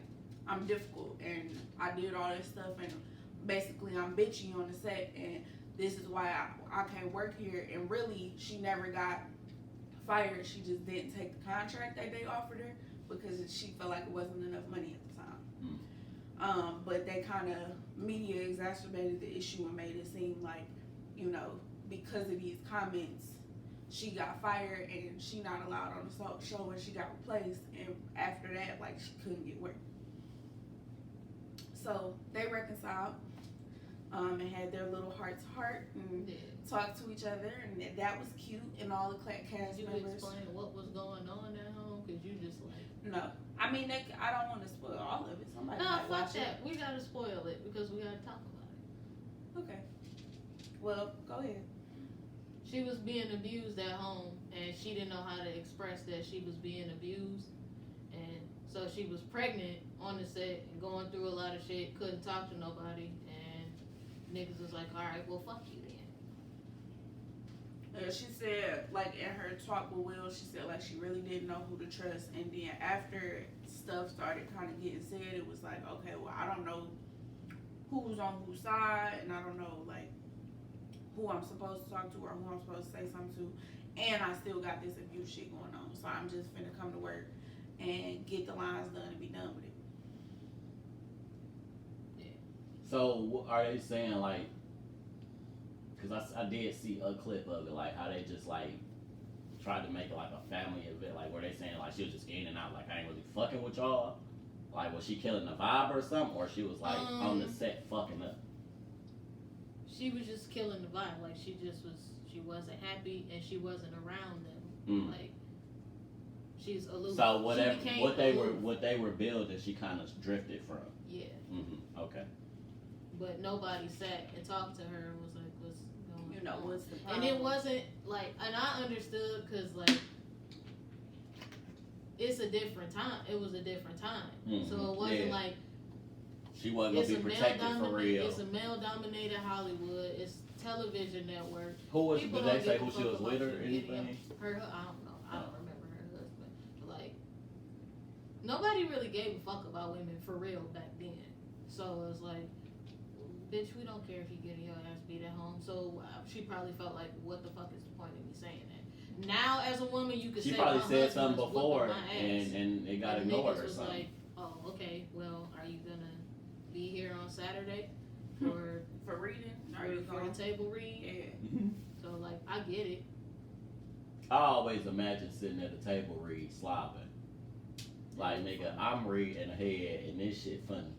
Speaker 2: I'm difficult and I did all this stuff and basically I'm bitchy on the set and this is why I can't work here. And really she never got fired. She just didn't take the contract that they offered her because she felt like it wasn't enough money at the time. But they kind of media exacerbated the issue and made it seem like, you know, because of these comments she got fired and she not allowed on the show and she got replaced, and after that like she couldn't get work. So they reconciled and had their little heart to heart and talked to each other, and that was cute. And all the cast
Speaker 3: You
Speaker 2: members.
Speaker 3: explain what was going on at home because you just like.
Speaker 2: No, I mean I don't want to spoil all of it. Somebody
Speaker 3: No,
Speaker 2: might
Speaker 3: fuck
Speaker 2: watch
Speaker 3: that. We gotta spoil it because we gotta talk about it.
Speaker 2: Okay. Well, go ahead.
Speaker 3: She was being abused at home, and she didn't know how to express that she was being abused, and so she was pregnant on the set and going through a lot of shit. Couldn't talk to nobody, and niggas was like, "All right, well, fuck you then."
Speaker 2: She said, like in her talk with Will, she said like she really didn't know who to trust, and then after stuff started kind of getting said, it was like, okay, well, I don't know who's on whose side, and I don't know like who I'm supposed to talk to or who I'm supposed to say something to, and I still got this abuse shit going on. So I'm just finna come to work and get the lines done and be done with it.
Speaker 4: So are they saying like? Because I did see a clip of it, like how they just like tried to make it like a family event, like where they saying like she was just in and out, like I ain't really fucking with y'all. Like was she killing the vibe or something, or she was like on the set fucking up?
Speaker 3: She was just killing the vibe. Like she wasn't happy and she wasn't around them. Like she's aloof.
Speaker 4: So whatever
Speaker 3: aloof.
Speaker 4: what they were building, she kind of drifted from.
Speaker 3: Yeah.
Speaker 4: Okay.
Speaker 3: But nobody sat and talked to her and was like, what's going on?
Speaker 2: You know, what's the problem?
Speaker 3: And it wasn't like, and I understood because like, it's a different time. It was a different time. So it wasn't like,
Speaker 4: she wasn't gonna be protected for real.
Speaker 3: It's a male-dominated Hollywood. It's television network.
Speaker 4: Who was?
Speaker 3: People
Speaker 4: Did they
Speaker 3: don't
Speaker 4: say
Speaker 3: give a
Speaker 4: who she
Speaker 3: fuck
Speaker 4: was
Speaker 3: about
Speaker 4: with or
Speaker 3: you
Speaker 4: anything?
Speaker 3: Her, I don't know. I don't remember her husband. But like, nobody really gave a fuck about women for real back then. So it was like, bitch, we don't care if you getting your ass beat at home. So she probably felt like, what the fuck is the point of me saying that? Now, as a woman, you could say
Speaker 4: she probably
Speaker 3: my
Speaker 4: said something
Speaker 3: husband's
Speaker 4: before,
Speaker 3: whooping my ass.
Speaker 4: and it got
Speaker 3: And
Speaker 4: ignored
Speaker 3: niggas
Speaker 4: or
Speaker 3: was
Speaker 4: something.
Speaker 3: like, oh, okay, well, are you gonna be here on Saturday or
Speaker 2: for reading? Are you
Speaker 3: for
Speaker 2: going
Speaker 3: the table read?
Speaker 2: Yeah.
Speaker 3: So like, I get it.
Speaker 4: I always imagine sitting at the table read slobbing. Like nigga, I'm reading ahead and this shit funny.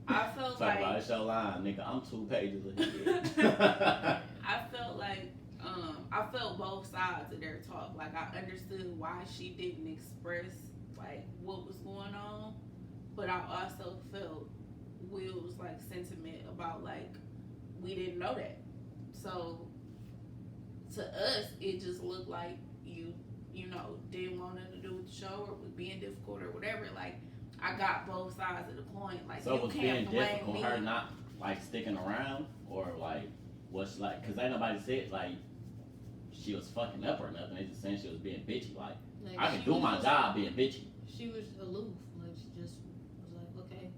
Speaker 2: I felt
Speaker 4: Talk
Speaker 2: like
Speaker 4: about it's your line, nigga. I'm 2 pages ahead.
Speaker 2: I felt like I felt both sides of their talk. Like I understood why she didn't express like what was going on, but I also felt Will's like sentiment about like we didn't know that. So to us, it just looked like you know didn't want nothing to do with the show or was being difficult or whatever. Like I got both sides of the coin. Like
Speaker 4: So
Speaker 2: you
Speaker 4: was
Speaker 2: can't
Speaker 4: being
Speaker 2: blame
Speaker 4: difficult
Speaker 2: me.
Speaker 4: her not like sticking around, or like what's like? Cause ain't nobody said like she was fucking up or nothing. They just saying she was being bitchy. Like I can
Speaker 3: she
Speaker 4: do
Speaker 3: was
Speaker 4: my
Speaker 3: just-
Speaker 4: job being bitchy.
Speaker 3: She was aloof. Like she just was like, okay,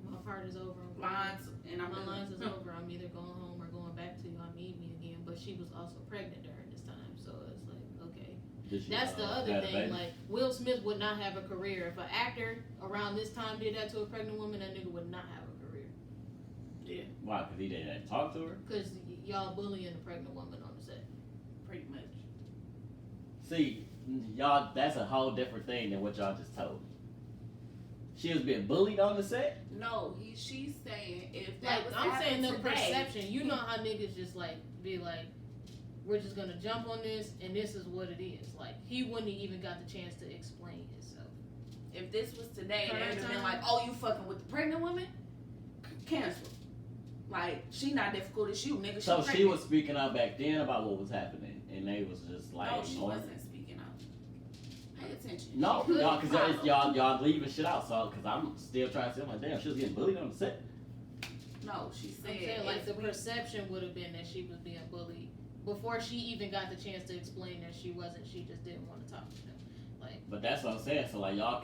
Speaker 3: my part is over. I'm going.
Speaker 2: Lines and I'm
Speaker 3: My
Speaker 2: done.
Speaker 3: lines is over. I'm either going home or going back to you. I'm eating me again. But she was also pregnant during this time, so it's like, okay.
Speaker 4: Did she,
Speaker 3: That's the other
Speaker 4: have a
Speaker 3: thing.
Speaker 4: baby?
Speaker 3: Like Will Smith would not have a career if an actor around this time did that to a pregnant woman. That nigga would not have a career
Speaker 2: Yeah,
Speaker 4: Why? Cause he didn't talk to her.
Speaker 3: because y'all bullying a pregnant woman on the set.
Speaker 2: pretty much.
Speaker 4: See, y'all, that's a whole different thing than what y'all just told me. She was being bullied on the set?
Speaker 2: No, she's saying if that
Speaker 3: Like
Speaker 2: was
Speaker 3: I'm saying, the
Speaker 2: today,
Speaker 3: perception. You know how niggas just like be like, we're just gonna jump on this, and this is what it is. Like he wouldn't have even got the chance to explain himself.
Speaker 2: if this was today, they
Speaker 3: Current
Speaker 2: would have been
Speaker 3: time.
Speaker 2: like, "Oh, you fucking with the pregnant woman? Cancel." Like she not difficult as you, nigga.
Speaker 4: So
Speaker 2: pregnant.
Speaker 4: she was speaking up back then about what was happening, and they was just like,
Speaker 2: No, she
Speaker 4: ignoring
Speaker 2: wasn't speaking out. Pay attention.
Speaker 4: No,
Speaker 2: She
Speaker 4: y'all,
Speaker 2: couldn't
Speaker 4: cause
Speaker 2: follow.
Speaker 4: y'all leaving shit out. So, cause I'm still trying to say, I'm like, damn, she was getting bullied on the set.
Speaker 2: No, she
Speaker 3: I'm
Speaker 2: said
Speaker 3: saying like
Speaker 2: if
Speaker 3: the
Speaker 2: we-
Speaker 3: perception would have been that she was being bullied before she even got the chance to explain that she wasn't. She just didn't want to talk to them. Like
Speaker 4: But that's what I'm saying. So like y'all,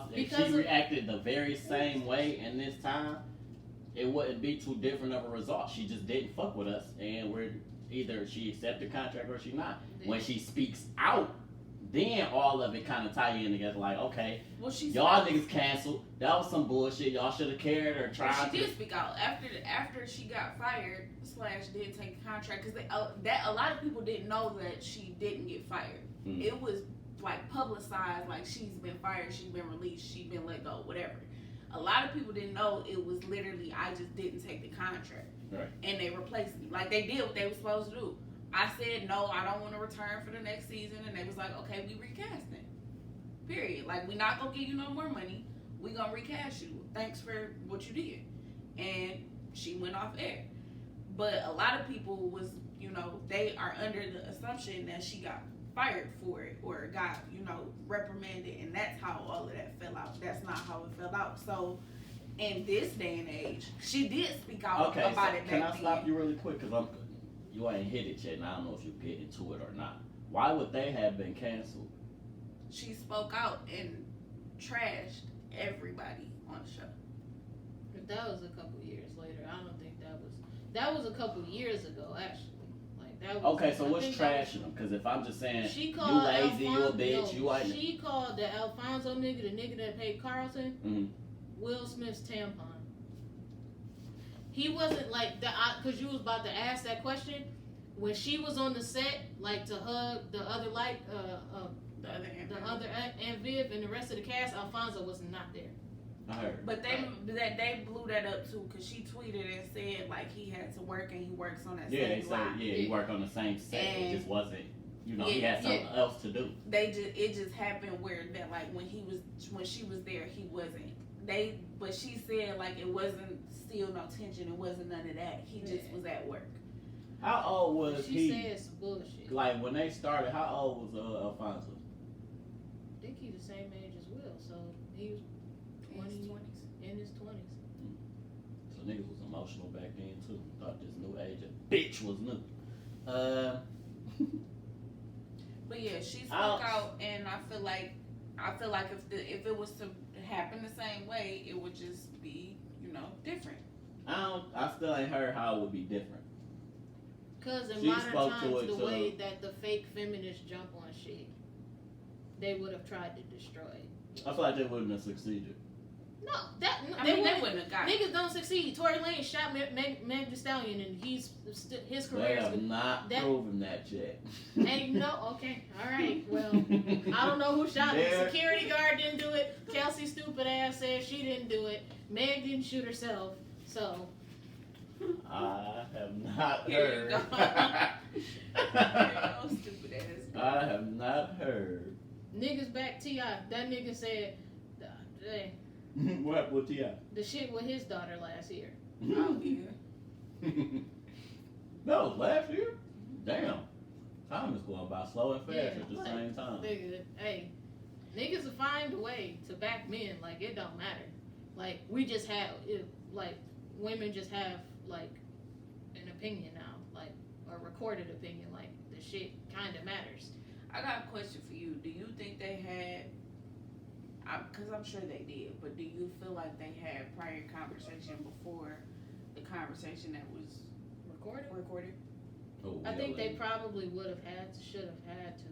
Speaker 4: if
Speaker 3: Because
Speaker 4: she
Speaker 3: of-
Speaker 4: reacted the very same way in this time, it wouldn't be too different of a result. She just didn't fuck with us, and we're either she accepted the contract or she not. When she speaks out, then all of it kind of tie in together. Like, okay,
Speaker 2: well, she
Speaker 4: y'all
Speaker 2: said-
Speaker 4: niggas canceled. That was some bullshit. Y'all should have cared or
Speaker 2: Well,
Speaker 4: tried
Speaker 2: she
Speaker 4: to.
Speaker 2: did speak out after she got fired. Slash did take a contract because that a lot of people didn't know that she didn't get fired.
Speaker 4: Mm.
Speaker 2: It was like publicized, like she's been fired, she's been released, she's been let go, whatever. A lot of people didn't know it was literally I just didn't take the contract,
Speaker 4: Right.
Speaker 2: and they replaced me. Like they did what they were supposed to do. I said no, I don't want to return for the next season, and they was like, okay, we recasting. Period. Like we not gonna give you no more money. We gonna recast you. Thanks for what you did. And she went off air. But a lot of people was, they are under the assumption that she got fired for it or got, reprimanded, and that's how all of that fell out. That's not how it fell out. So in this day and age, she did speak out
Speaker 4: Okay,
Speaker 2: about
Speaker 4: so
Speaker 2: it back
Speaker 4: can I
Speaker 2: then.
Speaker 4: stop you really quick? Because you ain't hit it yet, and I don't know if you get into it or not. Why would they have been canceled?
Speaker 2: She spoke out and trashed everybody on the show.
Speaker 3: That was a couple years later. I don't think that was a couple years ago actually. Like that was.
Speaker 4: Okay, so
Speaker 3: I
Speaker 4: what's
Speaker 3: think that
Speaker 4: trashing them? Because if I'm just saying,
Speaker 3: She
Speaker 4: you
Speaker 3: called
Speaker 4: lazy, you a bitch,
Speaker 3: no,
Speaker 4: you ain't.
Speaker 3: She called the Alfonso nigga, the nigga that paid Carlton,
Speaker 4: Mhm.
Speaker 3: Will Smith's tampon. He wasn't like that, cause you was about to ask that question. When she was on the set, like to hug the other
Speaker 2: The other end.
Speaker 3: the other Aunt Viv and the rest of the cast, Alfonso was not there.
Speaker 4: I heard.
Speaker 2: But they blew that up too, cause she tweeted and said like he had to work and he works on that
Speaker 4: Yeah, they
Speaker 2: same
Speaker 4: said
Speaker 2: lot.
Speaker 4: he worked on the same set. It
Speaker 2: And-
Speaker 4: just wasn't. He had something else to do.
Speaker 2: It just happened where that like when she was there he wasn't. But she said like it wasn't still no tension. It wasn't none of that. He just was at work.
Speaker 4: How old was
Speaker 3: She
Speaker 4: he?
Speaker 3: said some bullshit.
Speaker 4: Like when they started, how old was Alfonso?
Speaker 3: I think he's the same age as Will, so he was
Speaker 2: In his 20s.
Speaker 3: in his 20s.
Speaker 4: So niggas was emotional back then too. Thought this new age of bitch was new.
Speaker 2: But yeah, she spoke
Speaker 4: Ouch.
Speaker 2: out, and I feel like if it was to happen the same way, it would just be different.
Speaker 4: I still ain't heard how it would be different.
Speaker 3: Cause in
Speaker 4: She
Speaker 3: modern
Speaker 4: spoke to
Speaker 3: times,
Speaker 4: it,
Speaker 3: the
Speaker 4: so-
Speaker 3: way that the fake feminists jump on shit, they would have tried to destroy it.
Speaker 4: I feel like they wouldn't have succeeded.
Speaker 3: No, that
Speaker 2: I
Speaker 3: they
Speaker 2: mean, they
Speaker 3: wouldn't.
Speaker 2: wouldn't have got it.
Speaker 3: Niggas don't succeed. Tory Lane shot Meg Thee Stallion, and his
Speaker 4: They
Speaker 3: career
Speaker 4: have not
Speaker 3: that-
Speaker 4: proven that yet.
Speaker 3: ain't no. Okay, all right. Well, I don't know who shot him.
Speaker 4: There-
Speaker 3: Security guard didn't do it. Kelsey stupid ass said she didn't do it. Meg didn't shoot herself. So
Speaker 4: I have not
Speaker 2: Here you
Speaker 4: heard.
Speaker 2: go. Yo, stupid ass.
Speaker 4: I have not heard.
Speaker 3: niggas back T.I. That nigga said, "Hey,
Speaker 4: What happened with T.I.?
Speaker 3: the shit with his daughter last year."
Speaker 2: Oh yeah.
Speaker 4: That was last year? Damn. Time is going by slow and fast
Speaker 3: Yeah,
Speaker 4: at the
Speaker 3: like,
Speaker 4: same time.
Speaker 3: Nigga, hey, niggas will find a way to back men. Like it don't matter. Like we just have, like women just have like an opinion now, like a recorded opinion. Like the shit kind of matters.
Speaker 2: I got a question for you. Do you think they had? Because I'm sure they did, but do you feel like they had prior conversation before the conversation that was recorded?
Speaker 4: Oh,
Speaker 3: I think they
Speaker 4: and-
Speaker 3: probably should have had to.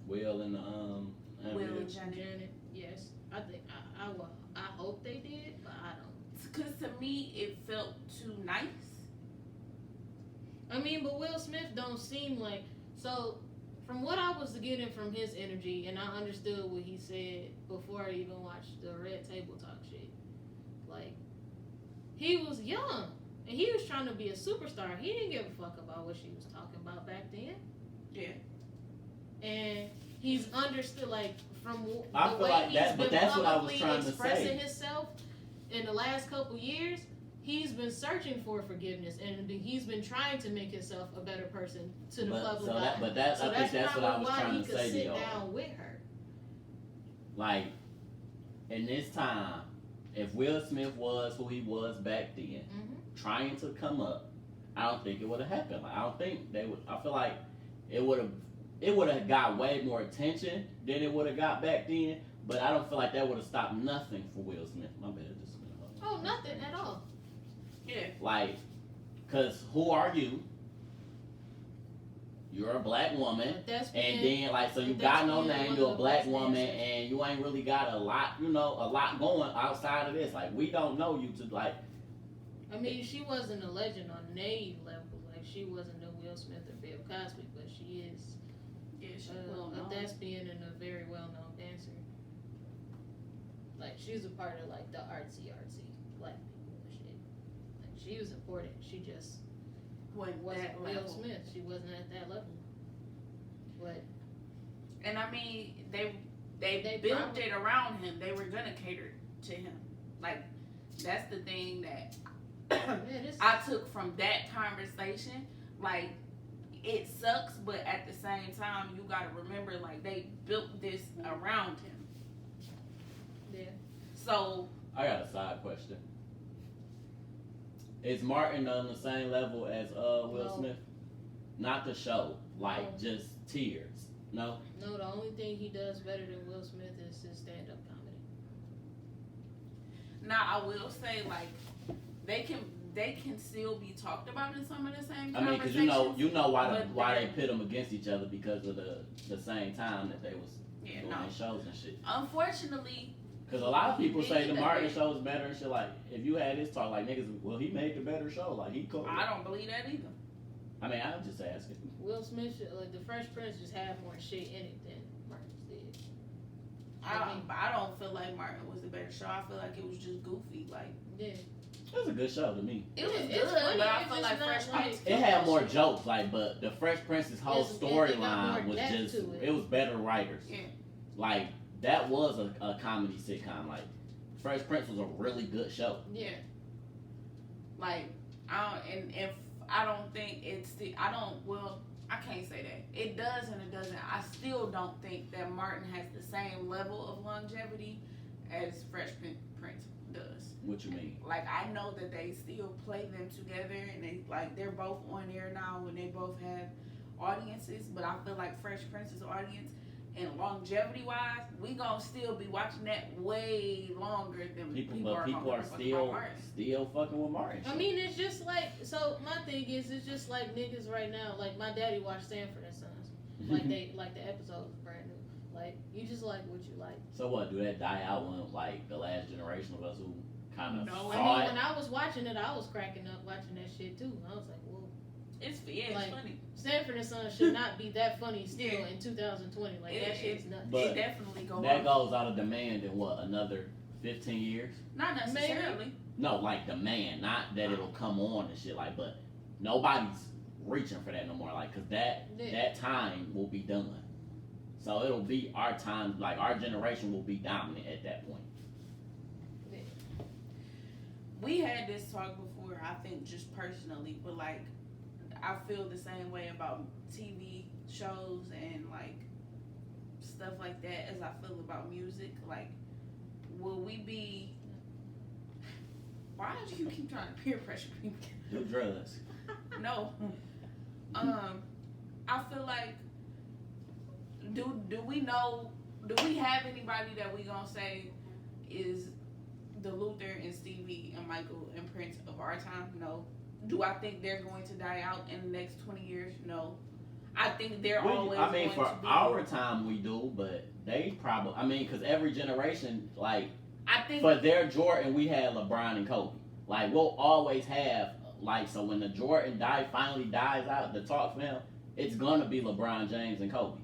Speaker 4: Will and
Speaker 2: Will and Janet.
Speaker 3: Janet, yes, I think I hope they did, but I don't.
Speaker 2: Because to me, it felt too nice.
Speaker 3: I mean, but Will Smith don't seem like so. From what I was getting from his energy, and I understood what he said before I even watched the Red Table Talk shit. Like, he was young, and he was trying to be a superstar. He didn't give a fuck about what she was talking about back then.
Speaker 2: Yeah.
Speaker 3: And he's understood, like, from
Speaker 4: I
Speaker 3: the
Speaker 4: feel
Speaker 3: way
Speaker 4: like
Speaker 3: he's
Speaker 4: that- but
Speaker 3: been
Speaker 4: that's what I was
Speaker 3: publicly
Speaker 4: trying to
Speaker 3: expressing
Speaker 4: say.
Speaker 3: himself in the last couple years. He's been searching for forgiveness, and he's been trying to make himself a better person to the public eye.
Speaker 4: I think that's what I was
Speaker 3: why
Speaker 4: trying
Speaker 3: he
Speaker 4: to
Speaker 3: could
Speaker 4: say to
Speaker 3: sit
Speaker 4: y'all.
Speaker 3: down with her.
Speaker 4: Like, in this time, if Will Smith was who he was back then,
Speaker 3: Mm-hmm.
Speaker 4: trying to come up, I don't think it would have happened. Like, I don't think they would. I feel like it would have got way more attention than it would have got back then. But I don't feel like that would have stopped nothing for Will Smith. My bad. Just
Speaker 3: Oh, nothing at all.
Speaker 2: Yeah.
Speaker 4: like, cause who are you? You're a black woman.
Speaker 3: But that's
Speaker 4: And
Speaker 3: being,
Speaker 4: then, like, so you
Speaker 3: But
Speaker 4: got
Speaker 3: that's
Speaker 4: no
Speaker 3: being
Speaker 4: name,
Speaker 3: one
Speaker 4: you're
Speaker 3: of
Speaker 4: a
Speaker 3: the
Speaker 4: black
Speaker 3: best
Speaker 4: woman,
Speaker 3: dancers.
Speaker 4: and you ain't really got a lot going outside of this. Like, we don't know you to, like,
Speaker 3: I mean, she wasn't a legend on Nave level. Like, she wasn't no Will Smith or Bill Cosby, but she is
Speaker 2: Yeah, she
Speaker 3: a thespian and a very well-known dancer. Like, she's a part of, like, the artsy black people and shit. Like, she was important. She just wasn't Will Smith. She wasn't at that level. But
Speaker 2: And I mean, they
Speaker 3: They
Speaker 2: built
Speaker 3: probably-
Speaker 2: it around him. They were gonna cater to him. Like, that's the thing that
Speaker 3: yeah, this
Speaker 2: I took from that conversation. Like, it sucks, but at the same time, you gotta remember, like, they built this around him.
Speaker 3: yeah.
Speaker 2: So,
Speaker 4: I got a side question. Is Martin on the same level as Will
Speaker 3: No.
Speaker 4: Smith? Not the show, like
Speaker 3: No.
Speaker 4: just tears. No.
Speaker 3: No, the only thing he does better than Will Smith is his stand-up comedy.
Speaker 2: now I will say, like, they can still be talked about in some of the same
Speaker 4: I mean, because
Speaker 2: conversations.
Speaker 4: you know
Speaker 2: but
Speaker 4: why they
Speaker 2: they're-
Speaker 4: pit them against each other because of the same time that they was
Speaker 2: Yeah,
Speaker 4: doing
Speaker 2: no.
Speaker 4: their shows and shit.
Speaker 2: Unfortunately,
Speaker 4: Because a lot of people say the
Speaker 2: That
Speaker 4: Martin
Speaker 2: way.
Speaker 4: show is better and shit. Like, if you had this talk, like niggas, well, he made the better show. Like, he cool.
Speaker 2: I don't believe that either.
Speaker 4: I mean, I'm just asking.
Speaker 3: Will Smith, the Fresh Prince, just had more shit in it than Martin's did.
Speaker 2: I don't feel like Martin was the better show. I feel like it was just goofy. Like
Speaker 3: Yeah.
Speaker 4: It was a good show to me.
Speaker 2: it was
Speaker 3: It's
Speaker 2: good,
Speaker 3: funny,
Speaker 2: but I
Speaker 3: it's
Speaker 2: feel
Speaker 3: just
Speaker 2: like
Speaker 3: not
Speaker 2: Fresh
Speaker 3: like-
Speaker 2: Prince.
Speaker 4: It had more jokes, like, but the Fresh Prince's whole
Speaker 3: It got more
Speaker 4: storyline was
Speaker 3: depth
Speaker 4: just,
Speaker 3: to it.
Speaker 4: it was better writers.
Speaker 2: Yeah.
Speaker 4: Like, that was a comedy sitcom. Like, Fresh Prince was a really good show.
Speaker 2: Yeah. Like I don't, and if I don't think it's the I can't say that. It does and it doesn't. I still don't think that Martin has the same level of longevity as Fresh Prince does.
Speaker 4: What you mean?
Speaker 2: Like I know that they still play them together and they're both on air now and they both have audiences, but I feel like Fresh Prince's audience and longevity wise, we gonna still be watching that way longer than
Speaker 4: People
Speaker 2: are
Speaker 4: are
Speaker 2: gonna fuck
Speaker 4: still
Speaker 2: about Martin.
Speaker 4: fucking with Martin.
Speaker 3: I mean, it's just like, so my thing is, it's just like niggas right now. Like my daddy watched Sanford and Sons. Like like the episode was brand new. Like you just like what you like.
Speaker 4: So what? Do that die out when like the last generation of us who kind of
Speaker 2: No,
Speaker 3: I
Speaker 4: saw
Speaker 3: mean,
Speaker 4: it?
Speaker 3: when I was watching it, I was cracking up watching that shit too. I was like, whoa.
Speaker 2: It's
Speaker 3: Like,
Speaker 2: funny.
Speaker 3: Sanford and Sons should not be that funny still
Speaker 2: Yeah.
Speaker 3: in 2020. Like
Speaker 2: It-
Speaker 3: that shit's nuts.
Speaker 4: But
Speaker 2: It definitely go
Speaker 4: That
Speaker 2: up.
Speaker 4: goes out of demand in what, another 15 years?
Speaker 2: Not necessarily.
Speaker 4: No, like demand, not that it'll come on and shit. Like, but nobody's reaching for that no more. Like, cause that time will be done. So it'll be our time. Like our generation will be dominant at that point.
Speaker 2: We had this talk before, I think just personally, but like I feel the same way about TV shows and like stuff like that as I feel about music. Like, will we be why do you keep trying to peer pressure me?
Speaker 4: Do drugs.
Speaker 2: No. I feel like do we have anybody that we gonna say is the Luther and Stevie and Michael and Prince of our time? No. Do I think they're going to die out in the next 20 years? No. I think they're always
Speaker 4: I mean,
Speaker 2: going
Speaker 4: for
Speaker 2: to be.
Speaker 4: our time we do, but they probably. I mean, because every generation, like
Speaker 2: I think
Speaker 4: for their Jordan, we had LeBron and Kobe. Like we'll always have like so when the Jordan finally dies out, the talk for him, it's gonna be LeBron James and Kobe.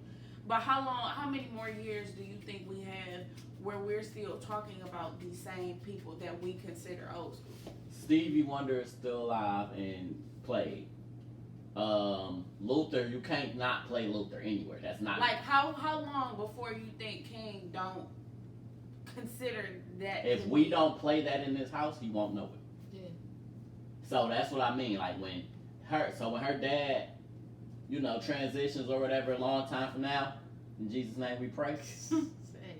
Speaker 2: But how many more years do you think we have where we're still talking about these same people that we consider old school?
Speaker 4: Stevie Wonder is still alive and played. Luther, you can't not play Luther anywhere. That's not
Speaker 2: Like how long before you think King don't consider that?
Speaker 4: if
Speaker 2: to
Speaker 4: we
Speaker 2: be-
Speaker 4: don't play that in this house, he won't know it.
Speaker 3: Yeah.
Speaker 4: So that's what I mean. Like when her dad, transitions or whatever a long time from now, in Jesus' name we pray.
Speaker 3: Hey,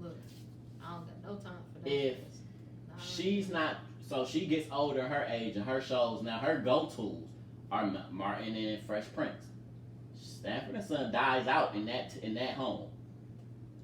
Speaker 3: look, I don't got no time for that.
Speaker 4: If
Speaker 3: Nah,
Speaker 4: She's not. So she gets older in her age and her shows now. Her go-tos are Martin and Fresh Prince. Stanford and Son dies out in that home.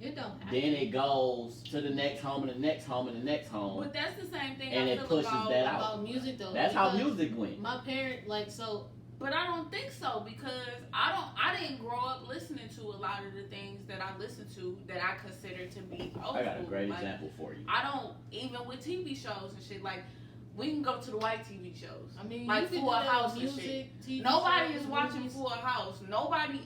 Speaker 3: It don't happen.
Speaker 4: Then it goes to the next home and the next home and the next home,
Speaker 2: But that's the same thing.
Speaker 4: and
Speaker 2: I
Speaker 4: it
Speaker 2: feel
Speaker 4: pushes
Speaker 2: about,
Speaker 4: that out.
Speaker 3: About music though.
Speaker 4: That's how
Speaker 3: because
Speaker 4: music went.
Speaker 3: My parent, like, so
Speaker 2: But I don't think so because I didn't grow up listening to a lot of the things that I listened to that I consider to be old
Speaker 4: I got a
Speaker 2: school.
Speaker 4: great
Speaker 2: Like,
Speaker 4: example for you.
Speaker 2: I don't even with TV shows and shit. Like we can go to the white TV shows.
Speaker 3: I mean,
Speaker 2: Like
Speaker 3: you can
Speaker 2: Full
Speaker 3: do that
Speaker 2: House
Speaker 3: with
Speaker 2: and
Speaker 3: music, TV
Speaker 2: Nobody
Speaker 3: shows,
Speaker 2: is watching
Speaker 3: movies.
Speaker 2: Full House. Nobody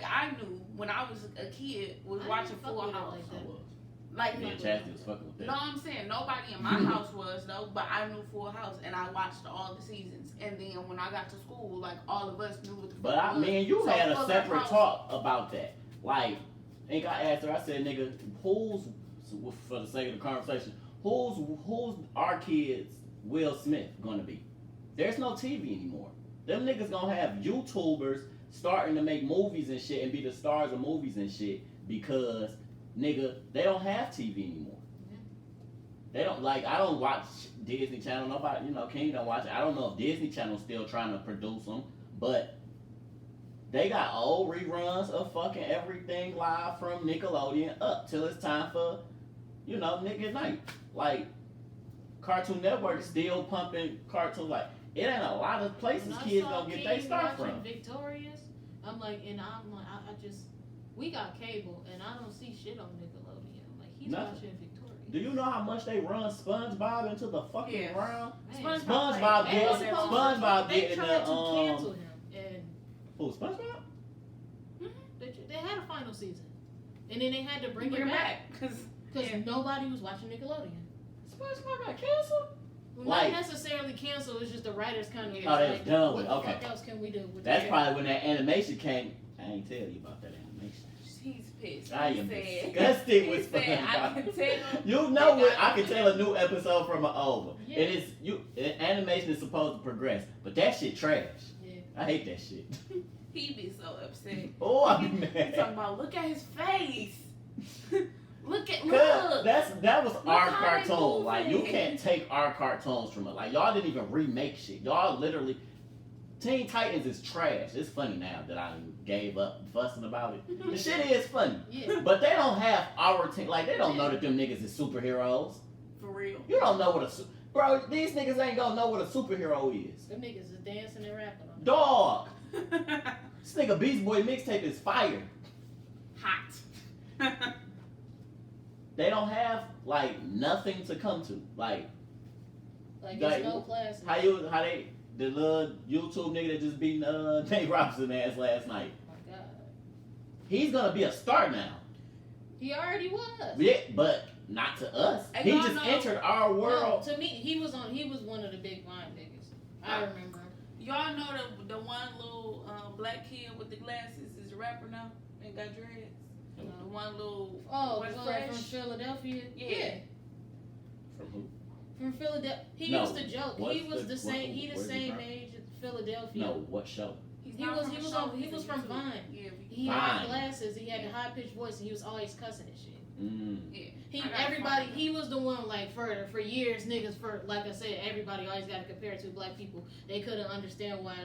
Speaker 2: I knew when I was a kid was
Speaker 3: I
Speaker 2: watching
Speaker 3: didn't fuck
Speaker 2: Full
Speaker 3: with it
Speaker 2: House.
Speaker 3: like that.
Speaker 2: Like
Speaker 4: Me and Chastity was fucking with that.
Speaker 2: no, I'm saying nobody in my house was though, but I knew Full House and I watched all the seasons. And then when I got to school, like all of us knew what the fuck
Speaker 4: But
Speaker 2: it was.
Speaker 4: me and you
Speaker 2: So
Speaker 4: had a
Speaker 2: Fuller
Speaker 4: separate
Speaker 2: House-
Speaker 4: talk about that. Like, I think I asked her. I said, "Nigga, who's for the sake of the conversation, who's our kids Will Smith gonna be? There's no TV anymore. Them niggas gonna have YouTubers starting to make movies and shit and be the stars of movies and shit because nigga, they don't have TV anymore. They don't like. I don't watch Disney Channel. Nobody, King don't watch it. I don't know if Disney Channel's still trying to produce them, but they got old reruns of fucking everything live from Nickelodeon up till it's time for, Nick at Night. Like, Cartoon Network still pumping cartoons. Like, it ain't a lot of places
Speaker 3: When I
Speaker 4: kids
Speaker 3: saw
Speaker 4: gonna get their
Speaker 3: King
Speaker 4: start
Speaker 3: watching
Speaker 4: from.
Speaker 3: Victorious, I'm like, I just, we got cable, and I don't see shit on Nickelodeon. Like, he's
Speaker 4: Nothing.
Speaker 3: watching Victorious.
Speaker 4: Do you know how much they run SpongeBob into the fucking
Speaker 2: Yes.
Speaker 4: ground?
Speaker 3: Man,
Speaker 4: SpongeBob
Speaker 3: they
Speaker 4: gets
Speaker 3: were supposed
Speaker 4: SpongeBob
Speaker 3: they
Speaker 4: getting
Speaker 3: tried
Speaker 4: the
Speaker 3: to cancel him, and
Speaker 4: who SpongeBob?
Speaker 3: they had a final season, and then they had to bring
Speaker 2: Bring
Speaker 3: it
Speaker 2: him
Speaker 3: back
Speaker 2: because
Speaker 3: because nobody was watching Nickelodeon.
Speaker 4: SpongeBob got canceled.
Speaker 3: Well,
Speaker 4: Like-
Speaker 3: not necessarily canceled. It's just the writers kind of
Speaker 2: Oh,
Speaker 4: they
Speaker 3: like,
Speaker 4: was done
Speaker 3: what
Speaker 4: with-
Speaker 3: the
Speaker 4: okay.
Speaker 3: fuck else can we do? With
Speaker 4: That's
Speaker 3: this?
Speaker 4: probably when that animation came. I ain't tell you about that animation.
Speaker 2: he's pissed.
Speaker 4: I
Speaker 2: He
Speaker 4: am
Speaker 2: said-
Speaker 4: disgusted
Speaker 2: he
Speaker 4: with
Speaker 2: said, I
Speaker 4: SpongeBob.
Speaker 2: can tell.
Speaker 4: You know what? I can tell a new episode from an old one.
Speaker 3: Yeah.
Speaker 4: It is animation is supposed to progress, but that shit trash.
Speaker 3: Yeah.
Speaker 4: I hate that shit.
Speaker 2: He be so upset.
Speaker 4: Oh, I'm
Speaker 2: He's talking
Speaker 4: mad.
Speaker 2: about, look at his face. look.
Speaker 4: Cause that was our
Speaker 2: how they
Speaker 4: cartoon. Like, you
Speaker 2: moving.
Speaker 4: can't take our cartoons from it. Like, y'all didn't even remake shit. Y'all literally Teen Titans is trash. It's funny now that I gave up fussing about it. The shit is funny.
Speaker 3: Yeah.
Speaker 4: But they don't have our team. Like, they don't know that them niggas is superheroes.
Speaker 2: For real.
Speaker 4: You don't know what bro, these niggas ain't gonna know what a superhero is.
Speaker 3: Them niggas is dancing and rapping on it.
Speaker 4: Dog. This nigga Beast Boy mixtape is fire.
Speaker 2: Hot.
Speaker 4: They don't have like nothing to come to. Like
Speaker 3: Like,
Speaker 4: Like,
Speaker 3: it's no classes.
Speaker 4: how they the little YouTube nigga that just beat Nate Robinson ass last night.
Speaker 3: Oh my God.
Speaker 4: He's gonna be a star now.
Speaker 3: He already was.
Speaker 4: Yeah, but not to us.
Speaker 2: And
Speaker 4: He
Speaker 2: y'all
Speaker 4: just
Speaker 2: know-
Speaker 4: entered our
Speaker 3: No,
Speaker 4: world.
Speaker 3: to me, he was one of the big Vine niggas. I remember.
Speaker 2: Y'all know the one little black kid with the glasses is a rapper now and got dreads. The one little
Speaker 3: Oh,
Speaker 2: what's
Speaker 3: the one
Speaker 2: fresh?
Speaker 3: from Philadelphia.
Speaker 2: Yeah.
Speaker 4: From who?
Speaker 3: From Philadelphia. He
Speaker 4: No,
Speaker 3: used to joke.
Speaker 4: what's
Speaker 3: He was the same. He the
Speaker 4: where's he
Speaker 3: same
Speaker 4: from?
Speaker 3: age as Philadelphia.
Speaker 4: No, what show?
Speaker 2: He's
Speaker 3: He
Speaker 2: not
Speaker 3: was-
Speaker 2: from
Speaker 3: he
Speaker 2: a
Speaker 3: was
Speaker 2: show,
Speaker 3: on- he
Speaker 2: he's
Speaker 3: was
Speaker 2: a
Speaker 3: from
Speaker 2: YouTuber.
Speaker 3: Vine.
Speaker 2: Yeah,
Speaker 3: He
Speaker 4: Vine.
Speaker 3: had glasses. He had the high pitched voice, and he was always cussing and shit.
Speaker 4: Mm.
Speaker 3: He
Speaker 2: I gotta
Speaker 3: everybody.
Speaker 2: find
Speaker 3: He was the one like for years, niggas. For like I said, everybody always got to compare it to black people. They couldn't understand why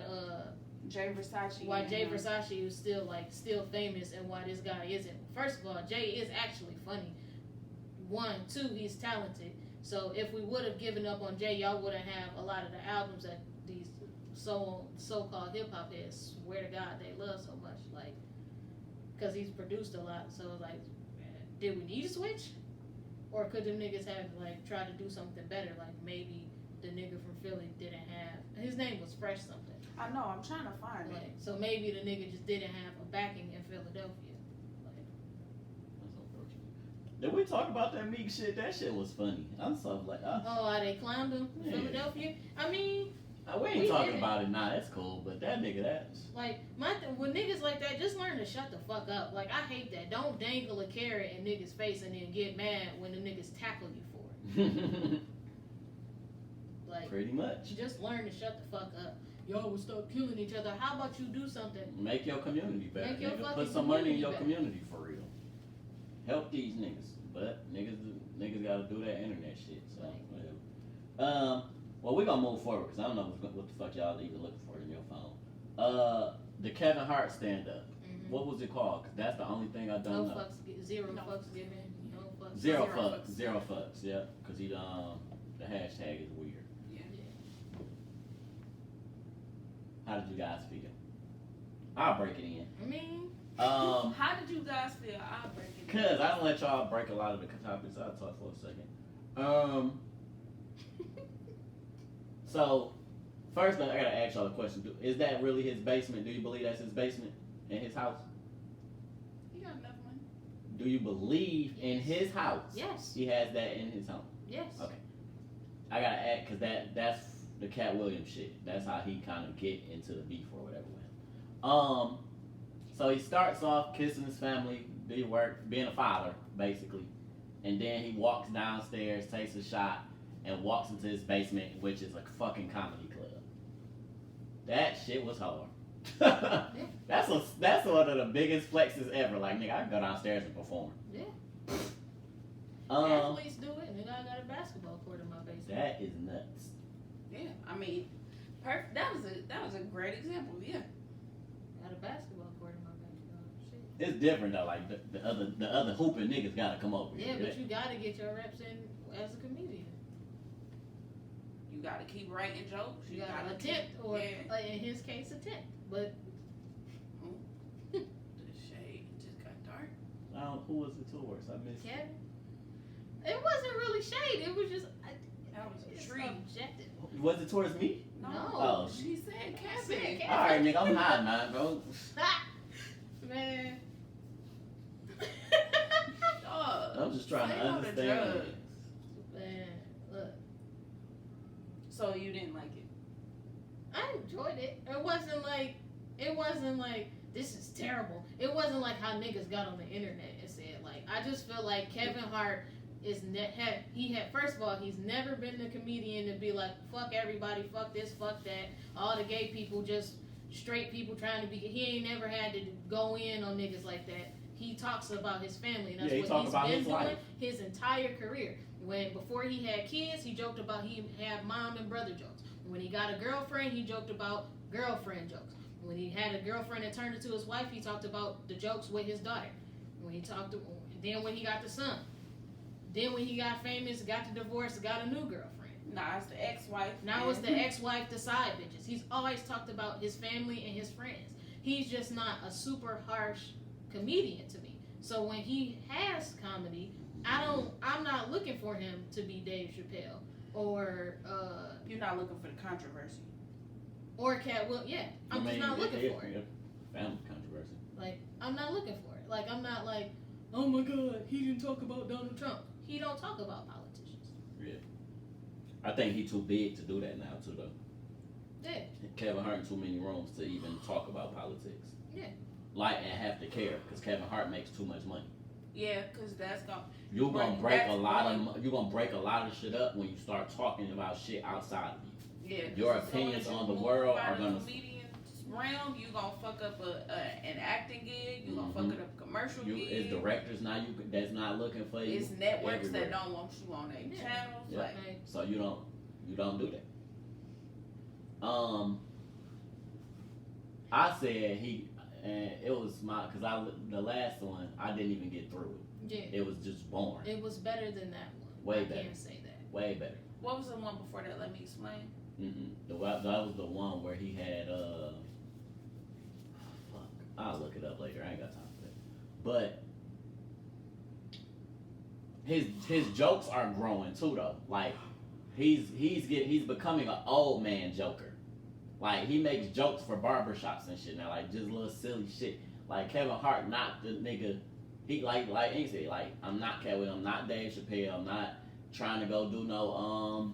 Speaker 2: Jay Versace.
Speaker 3: why Jay
Speaker 2: and,
Speaker 3: Versace is still famous and why this guy isn't. First of all, Jay is actually funny. 1, 2, he's talented. So if we would have given up on Jay, y'all wouldn't have a lot of the albums that these so-called hip hop heads swear to God they love so much, like, because he's produced a lot. So like, did we need to switch, or could them niggas have like tried to do something better? Like maybe the nigga from Philly didn't have his name was Fresh something.
Speaker 2: I know. I'm trying to find it.
Speaker 3: Like, so maybe the nigga just didn't have a backing in Philadelphia. Like,
Speaker 4: That's unfortunate. Did we talk about that Meek shit? That shit was funny. I'm so like,
Speaker 3: how they clowned him in
Speaker 4: Yeah.
Speaker 3: Philadelphia. I mean,
Speaker 4: we ain't
Speaker 3: We
Speaker 4: talking
Speaker 3: didn't.
Speaker 4: about it now. That's cool, but that nigga, that's
Speaker 3: like when niggas like that, just learn to shut the fuck up. Like I hate that. Don't dangle a carrot in niggas' face and then get mad when the niggas tackle you for it. Like,
Speaker 4: pretty much.
Speaker 3: just learn to shut the fuck up. Y'all will stop killing each other. How about you do something?
Speaker 4: Make your community better.
Speaker 3: Make your
Speaker 4: nigga.
Speaker 3: fucking
Speaker 4: Put some money in
Speaker 3: community
Speaker 4: your
Speaker 3: better.
Speaker 4: community for real. Help these niggas, but niggas gotta do that internet shit. So whatever. Well, we gonna move forward because I don't know what the fuck y'all even looking for in your phone. The Kevin Hart stand up.
Speaker 3: Mm-hmm.
Speaker 4: What was it called? Cause that's the only thing I don't know.
Speaker 3: Zero
Speaker 2: No.
Speaker 3: fucks given. No fucks.
Speaker 4: Zero
Speaker 2: Zero
Speaker 4: fucks.
Speaker 2: fucks.
Speaker 4: Zero fucks. Yeah, cause he the hashtag is weird.
Speaker 2: Yeah.
Speaker 4: How did you guys feel? I'll break it in.
Speaker 3: I mean,
Speaker 2: How did you guys feel? I'll break it.
Speaker 4: Cause I don't let y'all break a lot of the topics. I'll talk for a second. So first I gotta ask y'all a question. Is that really his basement? Do you believe that's his basement in his house?
Speaker 2: He got enough money.
Speaker 4: Do you believe in his house?
Speaker 3: yes,
Speaker 4: He has that in his home.
Speaker 3: yes.
Speaker 4: Okay. I gotta add because that's the Cat Williams shit. That's how he kind of get into the beef or whatever with him. So he starts off kissing his family, being a father basically, and then he walks downstairs, takes a shot, and walks into his basement, which is a fucking comedy club. That shit was hard. That's one of the biggest flexes ever. Like, nigga, I can go downstairs and perform.
Speaker 3: Yeah.
Speaker 4: Um,
Speaker 3: Athletes do it, nigga. I got a basketball court in my basement.
Speaker 4: that is nuts.
Speaker 2: Yeah, I mean, perfect. That was a great example. Yeah.
Speaker 3: Got a basketball court in my backyard. Shit.
Speaker 4: It's different though. Like the other hooping niggas gotta come over
Speaker 3: Yeah,
Speaker 4: here.
Speaker 3: but you gotta get your reps in as a comedian.
Speaker 2: You gotta keep writing jokes.
Speaker 3: You gotta
Speaker 2: keep-
Speaker 3: attempt, or
Speaker 2: yeah.
Speaker 3: in his case, attempt. But
Speaker 2: The shade just got dark.
Speaker 4: Who was it towards? I missed.
Speaker 3: Kevin, it wasn't really shade. It was just
Speaker 2: That was a
Speaker 3: it's
Speaker 2: tree.
Speaker 3: objective.
Speaker 4: Was it towards me?
Speaker 3: No.
Speaker 4: Oh,
Speaker 2: She said
Speaker 3: I said
Speaker 2: Kevin.
Speaker 3: Kevin.
Speaker 4: All right, nigga, I'm high, man, bro.
Speaker 3: Man.
Speaker 2: Dog.
Speaker 4: I'm just trying to
Speaker 2: Stay on the
Speaker 4: understand.
Speaker 2: drugs.
Speaker 3: Man, look,
Speaker 2: So you didn't like it?
Speaker 3: I enjoyed it. It wasn't like this is terrible. It wasn't like how niggas got on the internet and said like. I just feel like Kevin Hart is first of all, he's never been the comedian to be like fuck everybody, fuck this, fuck that, all the gay people, just straight people trying to be. He ain't never had to go in on niggas like that. He talks about his family, and that's
Speaker 4: Yeah, he
Speaker 3: what
Speaker 4: talk
Speaker 3: he's
Speaker 4: about
Speaker 3: been
Speaker 4: his
Speaker 3: doing
Speaker 4: life.
Speaker 3: his entire career. Before he had kids, he joked about he had mom and brother jokes. When he got a girlfriend, he joked about girlfriend jokes. When he had a girlfriend that turned into his wife, he talked about the jokes with his daughter. When he got the son. Then when he got famous, got the divorce, got a new girlfriend.
Speaker 2: Nah, it's the ex-wife.
Speaker 3: Now it's the ex-wife, the side bitches. He's always talked about his family and his friends. He's just not a super harsh comedian to me. So when he has comedy, I'm not looking for him to be Dave Chappelle or
Speaker 2: You're not looking for the controversy.
Speaker 3: Cat Will. Yeah, I'm just not looking for it.
Speaker 4: Family controversy.
Speaker 3: Like I'm not looking for it. Like I'm not like, oh my God, he didn't talk about Donald Trump. He don't talk about politicians.
Speaker 4: Yeah. I think he too big to do that now too though.
Speaker 3: Yeah.
Speaker 4: Kevin Hart in too many rooms to even talk about politics.
Speaker 3: Yeah.
Speaker 4: Like and have to care because Kevin Hart makes too much money.
Speaker 2: Yeah, because that's gonna...
Speaker 4: You're gonna
Speaker 2: Right,
Speaker 4: break
Speaker 2: that's
Speaker 4: a lot
Speaker 2: one.
Speaker 4: of you're gonna break a lot of shit up when you start talking about shit outside of you.
Speaker 2: Yeah, 'cause
Speaker 4: Your
Speaker 2: as soon
Speaker 4: opinions
Speaker 2: as you
Speaker 4: on the
Speaker 2: move
Speaker 4: world
Speaker 2: out
Speaker 4: are
Speaker 2: of the
Speaker 4: gonna-
Speaker 2: comedian realm, you gonna fuck up an acting gig. You gonna fuck
Speaker 4: Mhm.
Speaker 2: it up a commercial
Speaker 4: You
Speaker 2: gig.
Speaker 4: as directors now that's not looking for you.
Speaker 2: It's networks
Speaker 4: everywhere.
Speaker 2: that don't want you on their
Speaker 3: Yeah.
Speaker 2: channels.
Speaker 4: Yeah.
Speaker 2: Like,
Speaker 3: Like,
Speaker 4: So you don't do that. I said and it was the last one I didn't even get through it.
Speaker 3: yeah.
Speaker 4: It was just boring.
Speaker 3: It was better than that one.
Speaker 4: Way
Speaker 3: I
Speaker 4: better.
Speaker 3: can't say that.
Speaker 4: Way better.
Speaker 2: what was the one before that? Let me explain.
Speaker 4: That was the one where he had fuck. I'll look it up later. I ain't got time for that. But his jokes are growing too though. Like he's becoming an old man joker. Like he makes jokes for barbershops and shit now, like just little silly shit. Like Kevin Hart, not the nigga. He like he said, like I'm not Kevin, I'm not Dave Chappelle, I'm not trying to go do no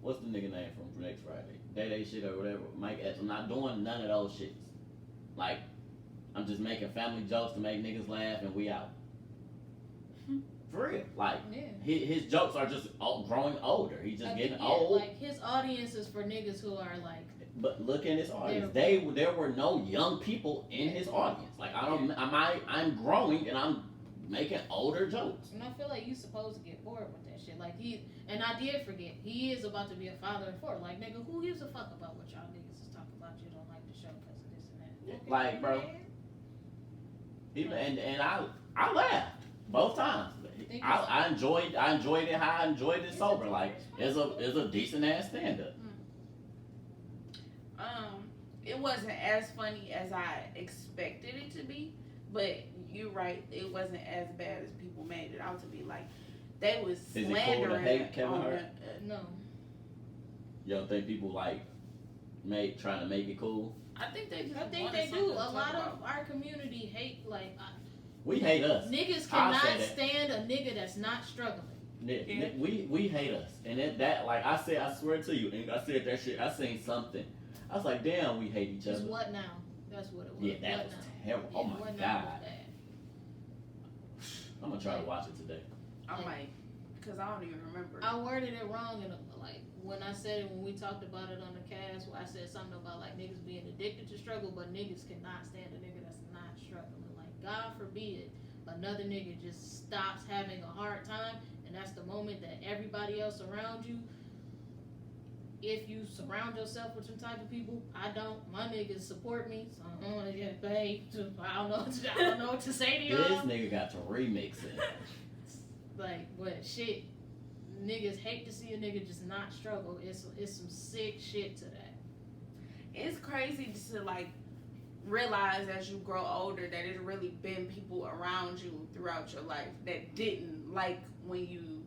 Speaker 4: what's the nigga name from next Friday? Day shit or whatever. Mike Epps. I'm not doing none of those shits. Like I'm just making family jokes to make niggas laugh and we out. For real. Like
Speaker 3: Yeah.
Speaker 4: his jokes are just growing older. He's just getting
Speaker 3: Yeah,
Speaker 4: old.
Speaker 3: like his audience is for niggas who are like.
Speaker 4: But look at his audience. There were no young people in his audience. Like I'm growing and I'm making older jokes.
Speaker 3: And I feel like you supposed to get bored with that shit. Like and I did forget, he is about to be a father and four. Like nigga, who gives a fuck about what y'all niggas is talking about? You don't like the show because of this and that. Okay,
Speaker 4: Like, bro.
Speaker 3: man.
Speaker 4: And I laughed both times. I enjoyed it how I enjoyed it sober. Like it's a decent ass stand up.
Speaker 2: It wasn't as funny as I expected it to be, but you're right, it wasn't as bad as people made it out to be. Like they was
Speaker 4: Is it cool to
Speaker 2: slandering
Speaker 4: hate Kevin
Speaker 2: on
Speaker 4: Hart?
Speaker 3: No.
Speaker 4: You don't think people like trying to make it cool?
Speaker 2: I think they just
Speaker 3: I think
Speaker 2: wanted
Speaker 3: they
Speaker 2: something
Speaker 3: do.
Speaker 2: to
Speaker 3: A
Speaker 2: talk
Speaker 3: lot
Speaker 2: about.
Speaker 3: of our community hate
Speaker 4: We hate us.
Speaker 3: niggas
Speaker 4: I'll
Speaker 3: cannot
Speaker 4: say that.
Speaker 3: stand a nigga that's not struggling.
Speaker 2: Yeah.
Speaker 4: We hate us, and that like I said, I swear to you, and I said that shit. I seen something. I was like, damn, we hate each
Speaker 3: It's
Speaker 4: other.
Speaker 3: what now? That's what it was.
Speaker 4: Yeah, that
Speaker 3: What
Speaker 4: was
Speaker 3: now?
Speaker 4: terrible.
Speaker 3: Yeah,
Speaker 4: Oh my
Speaker 3: What Now
Speaker 4: god,
Speaker 3: was bad.
Speaker 4: I'm gonna try to watch it today.
Speaker 2: I might, because I don't even remember.
Speaker 3: I worded it wrong, and like when I said it when we talked about it on the cast, I said something about like niggas being addicted to struggle, but niggas cannot stand a nigga that's not struggling. Like God forbid another nigga just stops having a hard time, and that's the moment that everybody else around you. If you surround yourself with some type of people, I don't. My niggas support me, so I don't get paid. I don't know what to say to
Speaker 4: This
Speaker 3: y'all.
Speaker 4: nigga got to remix it.
Speaker 3: Like, but shit, niggas hate to see a nigga just not struggle. It's some sick shit to that.
Speaker 2: It's crazy to like realize as you grow older that it's really been people around you throughout your life that didn't like when you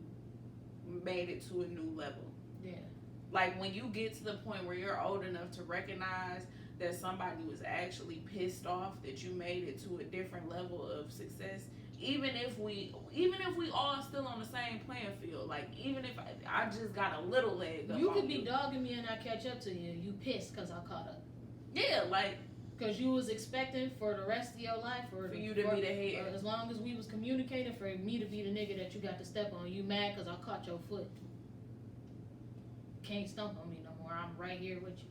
Speaker 2: made it to a new level.
Speaker 3: Yeah.
Speaker 2: Like when you get to the point where you're old enough to recognize that somebody was actually pissed off that you made it to a different level of success, even if we all still on the same playing field, like even if I just got a little leg up
Speaker 3: You
Speaker 2: on
Speaker 3: could be dogging me and I catch up to you. You pissed because I caught up.
Speaker 2: Yeah, like
Speaker 3: Because you was expecting for the rest of your life, or
Speaker 2: for you to be the head.
Speaker 3: as long as we was communicating, for me to be the nigga that you got to step on. You mad because I caught your foot. Can't stump on me no more. I'm right here with you.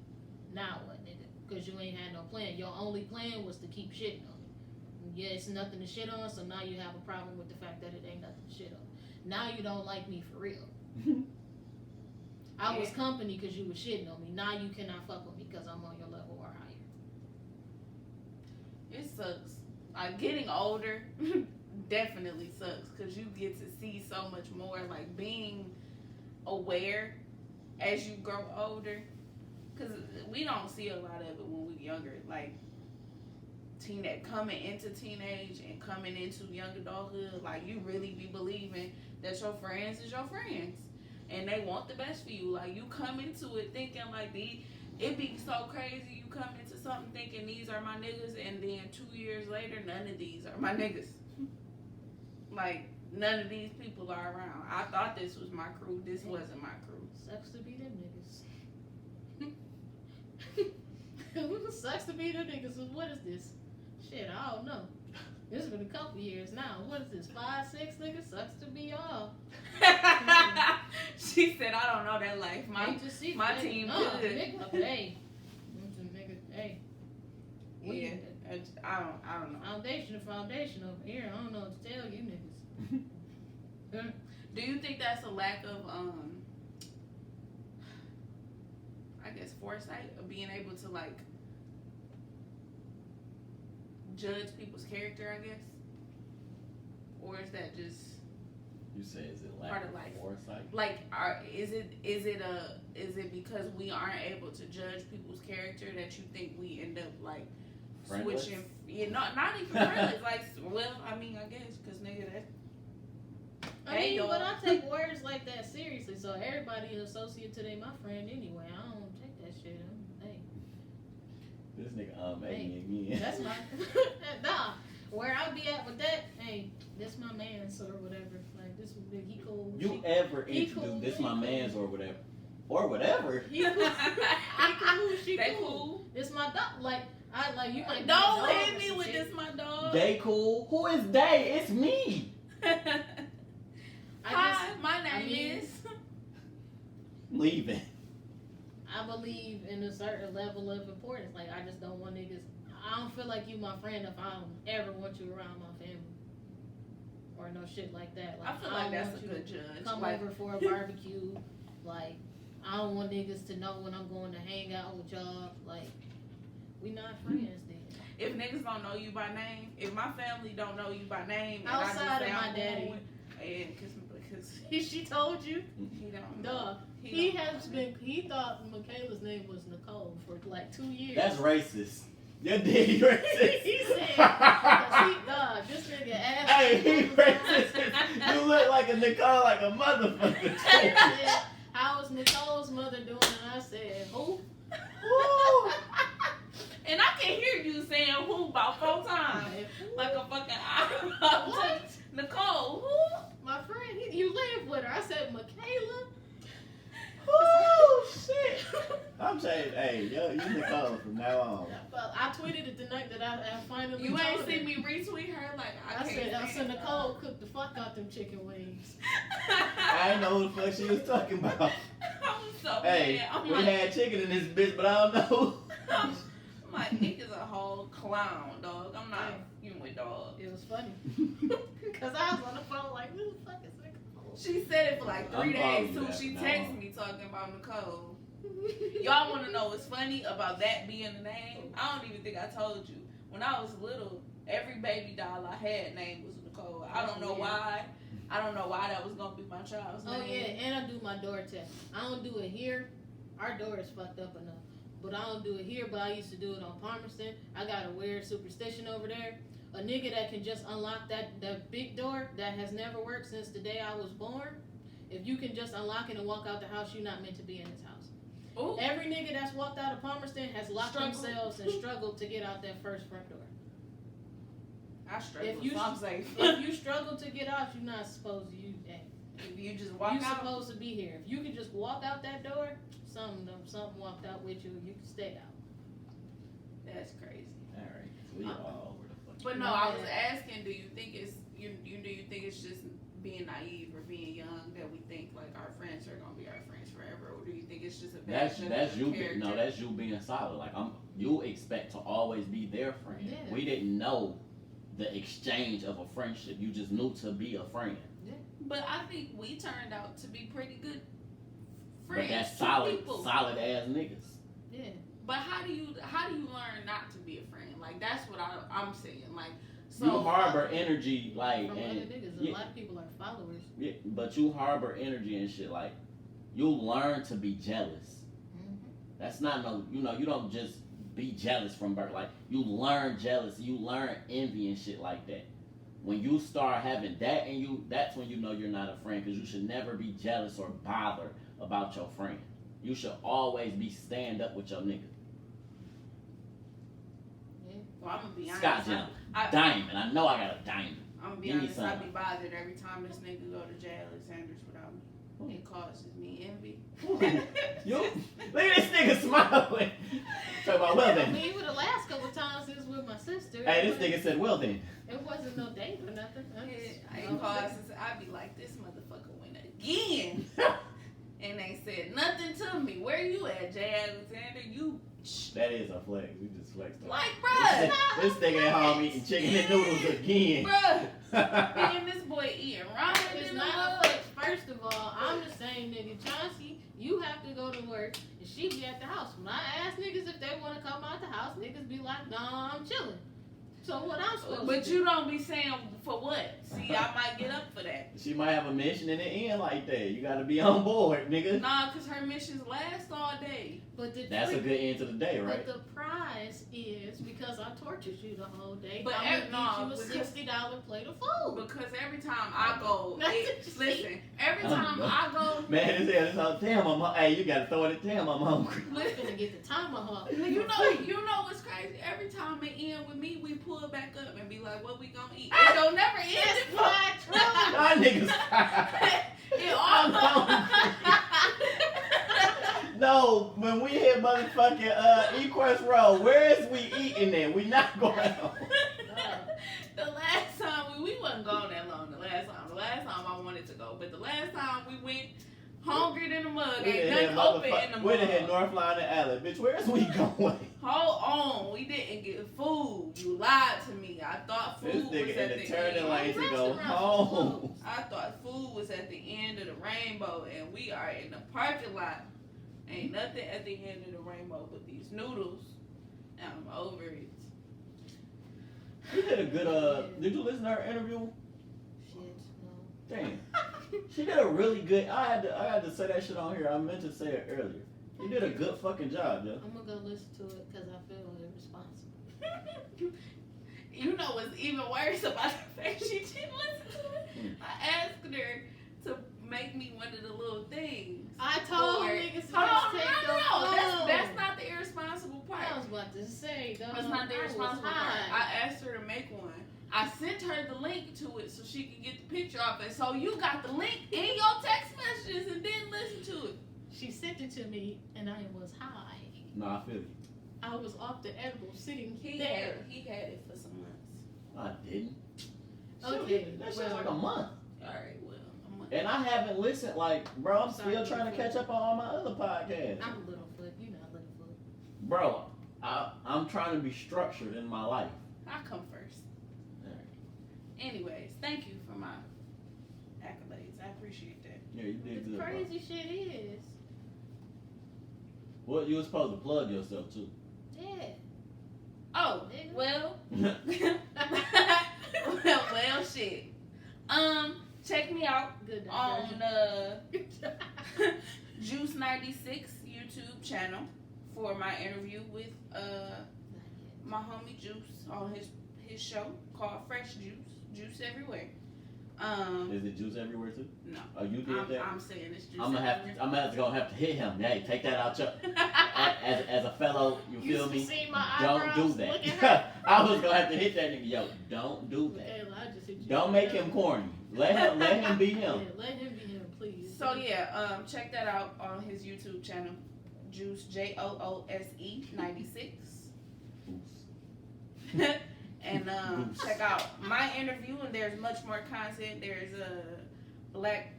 Speaker 3: Now what, nigga? Because you ain't had no plan. Your only plan was to keep shitting on me. Yeah, it's nothing to shit on, so now you have a problem with the fact that it ain't nothing to shit on. Now you don't like me for real. I was
Speaker 2: Yeah.
Speaker 3: company because you was shitting on me. Now you cannot fuck with me because I'm on your level or higher.
Speaker 2: It sucks. Getting older definitely sucks because you get to see so much more. Like being aware as you grow older, because we don't see a lot of it when we're younger. Like coming into teenage and coming into young adulthood, like you really be believing that your friends is your friends and they want the best for you. Like you come into it thinking like it be so crazy. You come into something thinking these are my niggas, and then 2 years later, none of these are my niggas. Like none of these people are around. I thought this was my crew. This wasn't my crew.
Speaker 3: Sucks to be them niggas. Sucks to be them niggas. So what is this? Shit, I don't know. This has been a couple years now. What is this? 5, 6 niggas? Sucks to be y'all.
Speaker 2: She said, "I don't know that life. My team good."
Speaker 3: Nigga, hey, nigga, hey.
Speaker 2: Yeah, I don't know.
Speaker 3: Foundation over here. I don't know what to tell you niggas.
Speaker 2: Do you think that's a lack of I guess foresight of being able to like judge people's character, I guess? Or is that just
Speaker 4: You say is it
Speaker 2: part
Speaker 4: lack
Speaker 2: of
Speaker 4: of
Speaker 2: life?
Speaker 4: foresight?
Speaker 2: Like is it because we aren't able to judge people's character that you think we end up like
Speaker 4: Friendless?
Speaker 2: switching? Yeah, not even friendless. Like, well, I mean, I guess because nigga, that
Speaker 3: I mean, but I take words like that seriously. So everybody associate today my friend anyway. I don't take that shit. Hey,
Speaker 4: This nigga made me again.
Speaker 3: that's my nah. Where I be at with that? Hey, this my man's or whatever. Like this, he cool.
Speaker 4: You ever
Speaker 3: he
Speaker 4: introduce
Speaker 3: cool,
Speaker 4: this
Speaker 3: he
Speaker 4: my
Speaker 3: cool.
Speaker 4: man's or whatever. Or whatever.
Speaker 3: He cool. He cool. She
Speaker 2: they
Speaker 3: cool.
Speaker 2: cool.
Speaker 3: It's my dog. Like I like you might
Speaker 2: Don't
Speaker 3: be a dog
Speaker 2: hit
Speaker 3: or
Speaker 2: me
Speaker 3: some
Speaker 2: with
Speaker 3: shit.
Speaker 2: this, my dog.
Speaker 4: They cool. Who is they? It's me.
Speaker 2: Hi, my name
Speaker 3: mean-
Speaker 2: is.
Speaker 4: Leaving.
Speaker 3: I believe in a certain level of importance. Like I just don't want niggas. I don't feel like you my friend if I don't ever want you around my family or no shit like that. Like
Speaker 2: I feel
Speaker 3: don't
Speaker 2: like that's
Speaker 3: want
Speaker 2: a
Speaker 3: you
Speaker 2: good
Speaker 3: to
Speaker 2: judge.
Speaker 3: come
Speaker 2: Like,
Speaker 3: over for a barbecue. Like I don't want niggas to know when I'm going to hang out with y'all. Like we not friends then.
Speaker 2: if niggas don't know you by name, if my family don't know you by name, and
Speaker 3: Outside
Speaker 2: I just
Speaker 3: of
Speaker 2: say
Speaker 3: my
Speaker 2: I'm
Speaker 3: daddy.
Speaker 2: going, and because
Speaker 3: She told you.
Speaker 2: he don't know.
Speaker 3: Duh. He
Speaker 2: don't
Speaker 3: has
Speaker 2: know.
Speaker 3: been. He thought Michaela's name was Nicole for like 2 years.
Speaker 4: That's racist. Your daddy racist.
Speaker 3: He said, "Dog, this nigga asked."
Speaker 4: Hey, he racist. You look like a Nicole, like a motherfucker.
Speaker 3: He said, "How is Nicole's mother doing?" And I said, "Who?"
Speaker 4: Woo.
Speaker 2: And I can hear you saying who about 4 times. Like a fucking
Speaker 3: What?
Speaker 2: Nicole, who?
Speaker 3: My friend, you live with her. I said, "Michaela."
Speaker 4: Oh shit! I'm saying, hey, yo, you Nicole from now on.
Speaker 3: Well, I tweeted it the night that I finally.
Speaker 2: You ain't
Speaker 3: told
Speaker 2: seen
Speaker 3: her.
Speaker 2: me retweet her? Like,
Speaker 3: I said,
Speaker 2: stand
Speaker 3: Nicole cooked the fuck out them chicken wings.
Speaker 4: I didn't know who the fuck she was talking about.
Speaker 2: I'm so
Speaker 4: Hey,
Speaker 2: mad. I'm
Speaker 4: we
Speaker 2: like,
Speaker 4: had chicken in this bitch, but I don't know.
Speaker 2: I'm like, nigga's a whole clown, dog. I'm not you with dog.
Speaker 3: It was funny. Because I was on the phone like, who the fuck is Nicole?
Speaker 2: She said it for like 3
Speaker 4: I'm
Speaker 2: days
Speaker 4: following
Speaker 2: too.
Speaker 4: that
Speaker 2: She
Speaker 4: now.
Speaker 2: texted me talking about Nicole. Y'all want to know what's funny about that being the name? I don't even think I told you. When I was little, every baby doll I had name was Nicole. I don't know why. I don't know why that was gonna be my child's
Speaker 3: Oh
Speaker 2: name.
Speaker 3: yeah, and I do my door test. I don't do it here. Our door is fucked up enough. But I don't do it here, but I used to do it on Palmerston. I got a weird superstition over there. A nigga that can just unlock that big door that has never worked since the day I was born. If you can just unlock it and walk out the house, you're not meant to be in this house.
Speaker 2: Ooh.
Speaker 3: Every nigga that's walked out of Palmerston has locked
Speaker 2: Struggle.
Speaker 3: themselves and struggled to get out that first front door.
Speaker 2: I struggle.
Speaker 3: If you-
Speaker 2: so I'm safe.
Speaker 3: If you struggle to get out, you're not supposed to.
Speaker 2: If you just walk
Speaker 3: You're
Speaker 2: out,
Speaker 3: supposed to be here. If you can just walk out that door, something walked out with you. You can stay out.
Speaker 2: that's crazy.
Speaker 4: All right, so we all over the fucking.
Speaker 2: But no, I was asking, do you think it's just being naive or being young that we think like our friends are gonna be our friends forever, or do you think it's just a bad
Speaker 4: That's you.
Speaker 2: character?
Speaker 4: That's you being solid. Like you expect to always be their friend.
Speaker 3: Yeah.
Speaker 4: We didn't know the exchange of a friendship. You just knew to be a friend.
Speaker 2: But I think we turned out to be pretty good
Speaker 4: But
Speaker 2: friends.
Speaker 4: that's
Speaker 2: to
Speaker 4: solid,
Speaker 2: people.
Speaker 4: solid ass niggas.
Speaker 3: Yeah.
Speaker 2: But how do you learn not to be a friend? Like that's what I'm saying. Like so
Speaker 4: You harbor energy like
Speaker 3: From other
Speaker 4: and
Speaker 3: niggas,
Speaker 4: yeah.
Speaker 3: a lot of people are followers.
Speaker 4: yeah, but you harbor energy and shit like you learn to be jealous. That's not no, you don't just be jealous from birth. Like you learn jealousy, you learn envy and shit like that. When you start having that in you, that's when you know you're not a friend, because you should never be jealous or bother about your friend. You should always be stand up with your nigga.
Speaker 2: Well, I'm gonna be honest.
Speaker 4: Scott Jim,
Speaker 2: I-
Speaker 4: diamond. I know I got a diamond.
Speaker 2: I'm gonna be
Speaker 4: Give me
Speaker 2: honest. I
Speaker 4: some.
Speaker 2: be bothered every time this nigga go to Jay Alexander's without me. It causes me envy.
Speaker 4: You look at this nigga smiling. Talk about well
Speaker 3: I
Speaker 4: then.
Speaker 3: mean, with the last couple of times it was with my sister.
Speaker 4: Hey, this nigga said well then.
Speaker 3: It wasn't no date or nothing.
Speaker 2: I be like, this motherfucker went again. And they said nothing to me. Where you at, Jay Alexander? You
Speaker 4: That is a flex. We just flexed on.
Speaker 2: like, bruh,
Speaker 4: This nigga at home eating chicken and noodles again.
Speaker 2: bruh. Me and this boy eating ramen
Speaker 3: It's
Speaker 2: in the
Speaker 3: not a
Speaker 2: mug.
Speaker 3: flex. First of all, I'm the same nigga. Chauncey, you have to go to work and she be at the house. When I ask niggas if they want to come out the house, niggas be like, nah, I'm chilling. So what I'm supposed to
Speaker 2: But
Speaker 3: do?
Speaker 2: you don't be saying for what? See, I might get up for that.
Speaker 4: She might have a mission in the end like that. You gotta be on board, nigga.
Speaker 2: Nah, cause her missions last all day.
Speaker 3: But the
Speaker 4: That's a
Speaker 3: trick-
Speaker 4: good end to the day, right?
Speaker 3: But the prize is because I tortured you the whole day.
Speaker 2: But
Speaker 3: I'm gonna
Speaker 2: because-
Speaker 3: get you a $60 plate of food.
Speaker 2: Because every time I go, listen, every
Speaker 4: I
Speaker 2: time
Speaker 4: know.
Speaker 2: I go,
Speaker 4: Man, this all damn. Hey, you gotta throw it. Damn, I'm hungry.
Speaker 3: I'm gonna get the tomahawk.
Speaker 2: you know what's crazy? Every time it end with me, we pull back up and be like, "What we gonna eat?" It don't never end.
Speaker 3: That's not true.
Speaker 4: Y'all niggas.
Speaker 2: It
Speaker 4: I'm No, when we hit motherfucking Equest Road, where is we eating at? We not going home.
Speaker 2: The last time we wasn't gone that long. The last time I wanted to go, but the last time we went, hungry than a mug,
Speaker 4: We
Speaker 2: ain't
Speaker 4: done hit
Speaker 2: nothing open in the
Speaker 4: We done hit
Speaker 2: mug.
Speaker 4: North Line and Alley. Bitch, where is we going?
Speaker 2: Hold on, we didn't get food. You lied to me. I thought
Speaker 4: This
Speaker 2: food was
Speaker 4: nigga
Speaker 2: at
Speaker 4: in
Speaker 2: the
Speaker 4: the turning
Speaker 2: end.
Speaker 4: lane to go
Speaker 3: Restaurants
Speaker 4: home.
Speaker 2: I thought food was at the end of the rainbow, and we are in the parking lot. Ain't nothing at the end of the rainbow but these noodles. And I'm over it.
Speaker 4: She did a good, did you listen to her interview?
Speaker 3: Shit, no.
Speaker 4: Damn. She did a really good, I had to say that shit on here. I meant to say it earlier. You did a good fucking job, yo.
Speaker 3: I'm gonna go listen to it because I feel irresponsible.
Speaker 2: You know what's even worse about the fact she didn't listen to it? I asked her to make me one of the little things.
Speaker 3: I told
Speaker 2: for-
Speaker 3: niggas to
Speaker 2: Hold on,
Speaker 3: take
Speaker 2: no.
Speaker 3: the
Speaker 2: That's not the irresponsible part.
Speaker 3: I was about to say, dog.
Speaker 2: That's not the
Speaker 3: I was
Speaker 2: irresponsible part.
Speaker 3: high.
Speaker 2: I asked her to make one. I sent her the link to it so she could get the picture off it. So you got the link in your text messages and didn't listen to it.
Speaker 3: She sent it to me and I was high.
Speaker 4: No, I feel you.
Speaker 3: I was off the edible sitting
Speaker 2: He
Speaker 3: there.
Speaker 2: had it for some months.
Speaker 4: I didn't.
Speaker 3: Okay,
Speaker 4: Shit, that shit's
Speaker 3: well-
Speaker 4: like a month.
Speaker 2: Alright, well,
Speaker 4: And I haven't listened, like, bro, I'm
Speaker 3: Sorry,
Speaker 4: still trying to catch up on all my other podcasts.
Speaker 3: I'm Littlefoot, you know Littlefoot.
Speaker 4: Bro, I'm trying to be structured in my life.
Speaker 2: I'll come first.
Speaker 4: Alright.
Speaker 2: Anyways, thank you for my accolades. I appreciate that.
Speaker 4: Yeah, you did
Speaker 3: The
Speaker 4: good, bro.
Speaker 3: crazy shit is,
Speaker 4: Well, you were supposed to plug yourself, too.
Speaker 3: yeah.
Speaker 2: Oh,
Speaker 3: Nigga.
Speaker 2: well, well, shit. check me out
Speaker 3: Good
Speaker 2: on
Speaker 3: diversion.
Speaker 2: Juice 96 YouTube channel for my interview with my homie Juice on his show called Fresh Juice. Juice everywhere.
Speaker 4: Is it Juice everywhere too?
Speaker 2: No.
Speaker 4: Oh, you did that?
Speaker 2: I'm saying it's Juice
Speaker 4: I'm gonna have to hit him. Hey, take that out your as a fellow. You feel me?
Speaker 3: See my
Speaker 4: Don't
Speaker 3: eyebrows?
Speaker 4: do
Speaker 3: Look at
Speaker 4: that.
Speaker 3: her.
Speaker 4: I was gonna have to hit that nigga. Yo, don't do that.
Speaker 3: Okay, well, I just hit you.
Speaker 4: Don't make him corny. Let him be
Speaker 3: Yeah,
Speaker 4: him.
Speaker 3: let him be him, please.
Speaker 2: So yeah, check that out on his YouTube channel, Juice JOOSE 96. And check out my interview, and there's much more content. There's black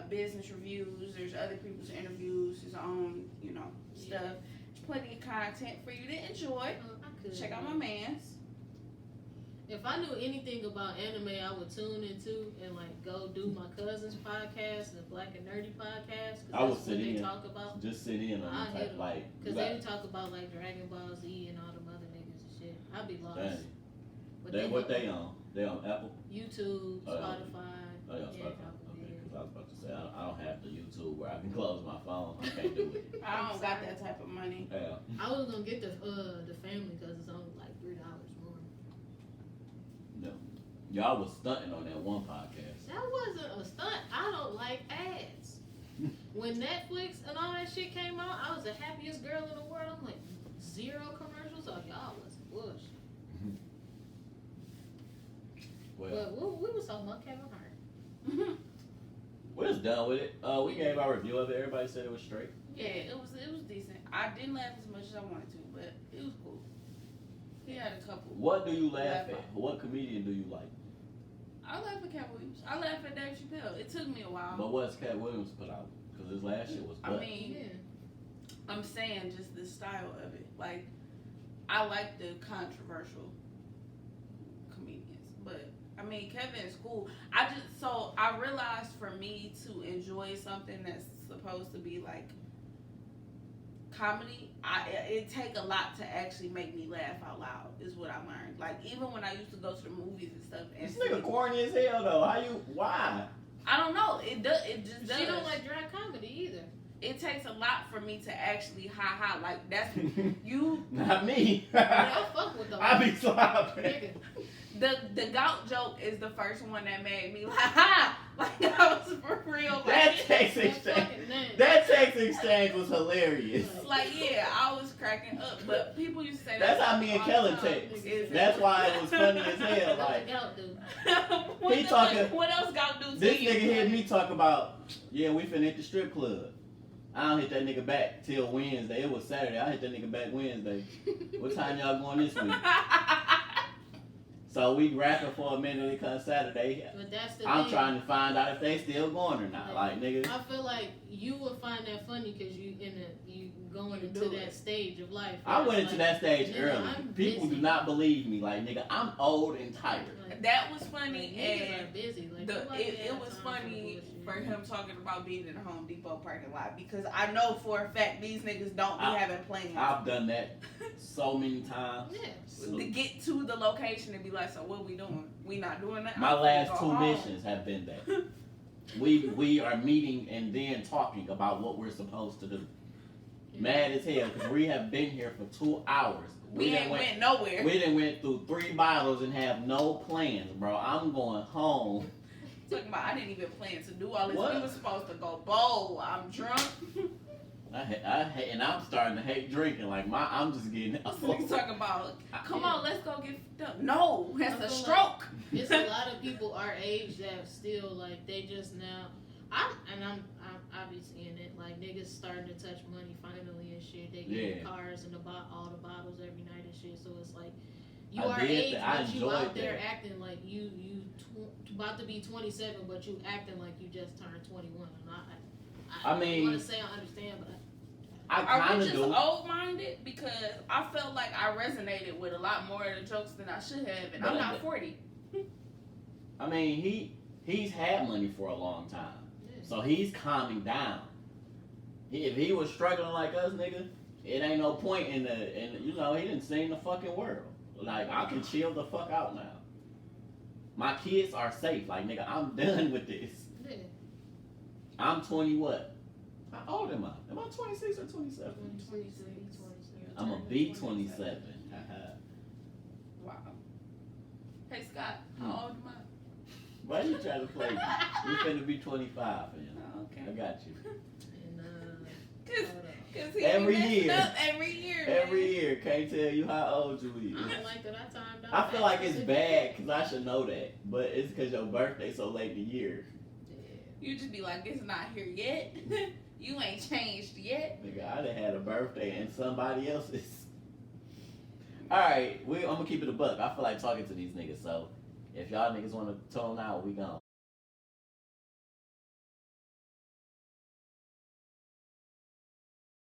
Speaker 2: business reviews. There's other people's interviews, his own, stuff. There's plenty of content for you to enjoy.
Speaker 3: I could.
Speaker 2: Check out my man's.
Speaker 3: If I knew anything about anime, I would tune into and like go do my cousin's podcast, the Black and Nerdy podcast.
Speaker 4: I would
Speaker 3: that's
Speaker 4: sit
Speaker 3: what they
Speaker 4: in.
Speaker 3: talk about.
Speaker 4: Just sit in on
Speaker 3: I
Speaker 4: the
Speaker 3: hit
Speaker 4: type
Speaker 3: 'em.
Speaker 4: like.
Speaker 3: Because they talk about like Dragon Ball Z and all them other niggas and shit. I'd be lost.
Speaker 4: Dang.
Speaker 3: But
Speaker 4: What they on? They on Apple?
Speaker 3: YouTube,
Speaker 4: Oh, yeah.
Speaker 3: Spotify.
Speaker 4: Oh, yeah,
Speaker 3: yeah,
Speaker 4: Spotify.
Speaker 3: probably,
Speaker 4: Okay,
Speaker 3: yeah.
Speaker 4: because I was about to say, I don't have the YouTube where I can close my phone. I can't do it.
Speaker 2: I don't got that type of money.
Speaker 4: Yeah.
Speaker 3: I was gonna get the family because it's only like $3 more.
Speaker 4: Y'all was stunting on that one podcast.
Speaker 3: That wasn't a stunt. I don't like ads. When Netflix and all that shit came out, I was the happiest girl in the world. I'm like, 0 commercials? Oh, y'all was bush.
Speaker 4: Well,
Speaker 3: But we was talking about Kevin Hart.
Speaker 4: we're just done with it. We gave our review of it. Everybody said it was straight.
Speaker 2: Yeah, it was decent. I didn't laugh as much as I wanted to, but it was cool. He had a couple.
Speaker 4: What do you laugh at? What comedian do you like?
Speaker 2: I laugh at Cat Williams. I laugh at Dave Chappelle. It took me a while.
Speaker 4: But what's Cat Williams put out? Because his last shit was
Speaker 2: I
Speaker 4: butt.
Speaker 2: mean,
Speaker 3: Yeah.
Speaker 2: I'm saying just the style of it. Like, I like the controversial comedians, but I mean, Kevin is cool. I realized for me to enjoy something that's supposed to be like comedy, it take a lot to actually make me laugh out loud. Is what I learned. Like even when I used to go to the movies and stuff, and
Speaker 4: This nigga corny as hell though. Why?
Speaker 2: I don't know. It just does.
Speaker 3: She don't like dry comedy either.
Speaker 2: It takes a lot for me to actually ha. Like that's you.
Speaker 4: Not me.
Speaker 3: I fuck with those.
Speaker 4: I be slopping.
Speaker 3: Nigga.
Speaker 2: The gout joke is the first one that made me like ha. Like that was for real. Like,
Speaker 4: That text
Speaker 3: That
Speaker 4: exchange.
Speaker 3: fucking name.
Speaker 4: That text exchange was hilarious.
Speaker 2: like yeah, I was cracking up. But people used to say
Speaker 4: That's
Speaker 2: that
Speaker 4: how me and
Speaker 2: all the
Speaker 4: Kellen
Speaker 2: time.
Speaker 4: text.
Speaker 2: Is-
Speaker 4: That's why it was funny as hell.
Speaker 3: What
Speaker 4: Like
Speaker 3: the gout do?
Speaker 2: what
Speaker 4: He
Speaker 2: the-
Speaker 4: talking-
Speaker 2: What else gout do to
Speaker 4: this
Speaker 2: you?
Speaker 4: nigga heard me talk about, yeah, we finna hit the strip club. I don't hit that nigga back till Wednesday. It was Saturday. I hit that nigga back Wednesday. What time y'all going this week? So we rapping for a minute. It comes Saturday.
Speaker 3: But that's the
Speaker 4: I'm
Speaker 3: thing.
Speaker 4: trying to find out if they still going or not. Like nigga,
Speaker 3: I feel like you would find that funny because you going
Speaker 2: You
Speaker 3: into
Speaker 2: do
Speaker 3: that
Speaker 2: it.
Speaker 3: stage of life.
Speaker 4: I
Speaker 3: where
Speaker 4: went
Speaker 3: it's
Speaker 4: into
Speaker 3: like,
Speaker 4: that stage
Speaker 3: nigga,
Speaker 4: early.
Speaker 3: I'm
Speaker 4: People
Speaker 3: busy.
Speaker 4: do not believe me. Like nigga, I'm old and tired.
Speaker 3: Like,
Speaker 2: That was
Speaker 3: like,
Speaker 2: funny
Speaker 3: niggas
Speaker 2: and
Speaker 3: are busy. Like,
Speaker 2: The,
Speaker 3: nobody
Speaker 2: it
Speaker 3: has
Speaker 2: was
Speaker 3: time
Speaker 2: funny
Speaker 3: for
Speaker 2: for
Speaker 3: bullshit.
Speaker 2: him talking about being in the Home Depot parking lot because I know for a fact these niggas don't be
Speaker 4: I-
Speaker 2: having plans
Speaker 4: I've done that so many times.
Speaker 3: Yeah.
Speaker 2: to get to the location and be like, so what we doing? We not doing that.
Speaker 4: My
Speaker 2: I'm
Speaker 4: last
Speaker 2: finna
Speaker 4: 2
Speaker 2: go home."
Speaker 4: missions have been that. We are meeting and then talking about what we're supposed to do. Mad as hell because we have been here for 2 hours.
Speaker 2: We
Speaker 4: done
Speaker 2: ain't went nowhere.
Speaker 4: We done went through 3 bottles and have no plans, bro. I'm going home.
Speaker 2: Talking about I didn't even plan to do all this.
Speaker 4: What?
Speaker 2: We was supposed to go bowl. I'm drunk.
Speaker 4: I hate, and I'm starting to hate drinking. Like I'm just getting.
Speaker 2: This nigga talking about, come
Speaker 3: Yeah.
Speaker 2: on, let's go get fucked up. No, that's
Speaker 3: I
Speaker 2: a
Speaker 3: feel
Speaker 2: stroke.
Speaker 3: It's a lot of people our age that still like they just now. I'm obviously in it. Like niggas starting to touch money finally and shit. They get
Speaker 4: Yeah.
Speaker 3: cars and all the bottles every night and shit. So it's like you
Speaker 4: I
Speaker 3: are
Speaker 4: did
Speaker 3: age,
Speaker 4: that. I
Speaker 3: but you
Speaker 4: enjoyed
Speaker 3: out there
Speaker 4: that.
Speaker 3: acting like you about to be 27, but you acting like you just turned 21. And
Speaker 4: I mean-
Speaker 3: want to say I understand, but
Speaker 4: I
Speaker 2: Are
Speaker 4: kind
Speaker 2: we
Speaker 4: of
Speaker 2: just
Speaker 4: do.
Speaker 2: old-minded? Because I felt like I resonated with a lot more of the jokes than I should have, and I'm not 40.
Speaker 4: I mean, he's had money for a long time,
Speaker 3: yeah.
Speaker 4: so he's calming down. If he was struggling like us, nigga, it ain't no point in he didn't seen the fucking world. Like I can chill the fuck out now. My kids are safe. Like, nigga, I'm done with this.
Speaker 3: Yeah.
Speaker 4: I'm 20 what? How old am I? Am I 26 or 27?
Speaker 3: 26.
Speaker 4: I'm gonna be 27.
Speaker 2: Wow. Hey Scott, how old am I?
Speaker 4: Why you trying to play me? You finna be 25, man.
Speaker 2: Oh, okay.
Speaker 4: I got you.
Speaker 3: And
Speaker 2: Cause he
Speaker 4: Every
Speaker 2: be messing
Speaker 4: year.
Speaker 2: up every year.
Speaker 4: Every year, can't tell you how old you is.
Speaker 3: I don't like that I timed out.
Speaker 4: I feel like it's bad because I should know that, but it's because your birthday so late in the year.
Speaker 2: You just be like, it's not here yet. You ain't changed yet.
Speaker 4: Nigga, I done had a birthday and somebody else's. Alright, I'm gonna keep it a buck. I feel like talking to these niggas, so if y'all niggas wanna tone out, we gone.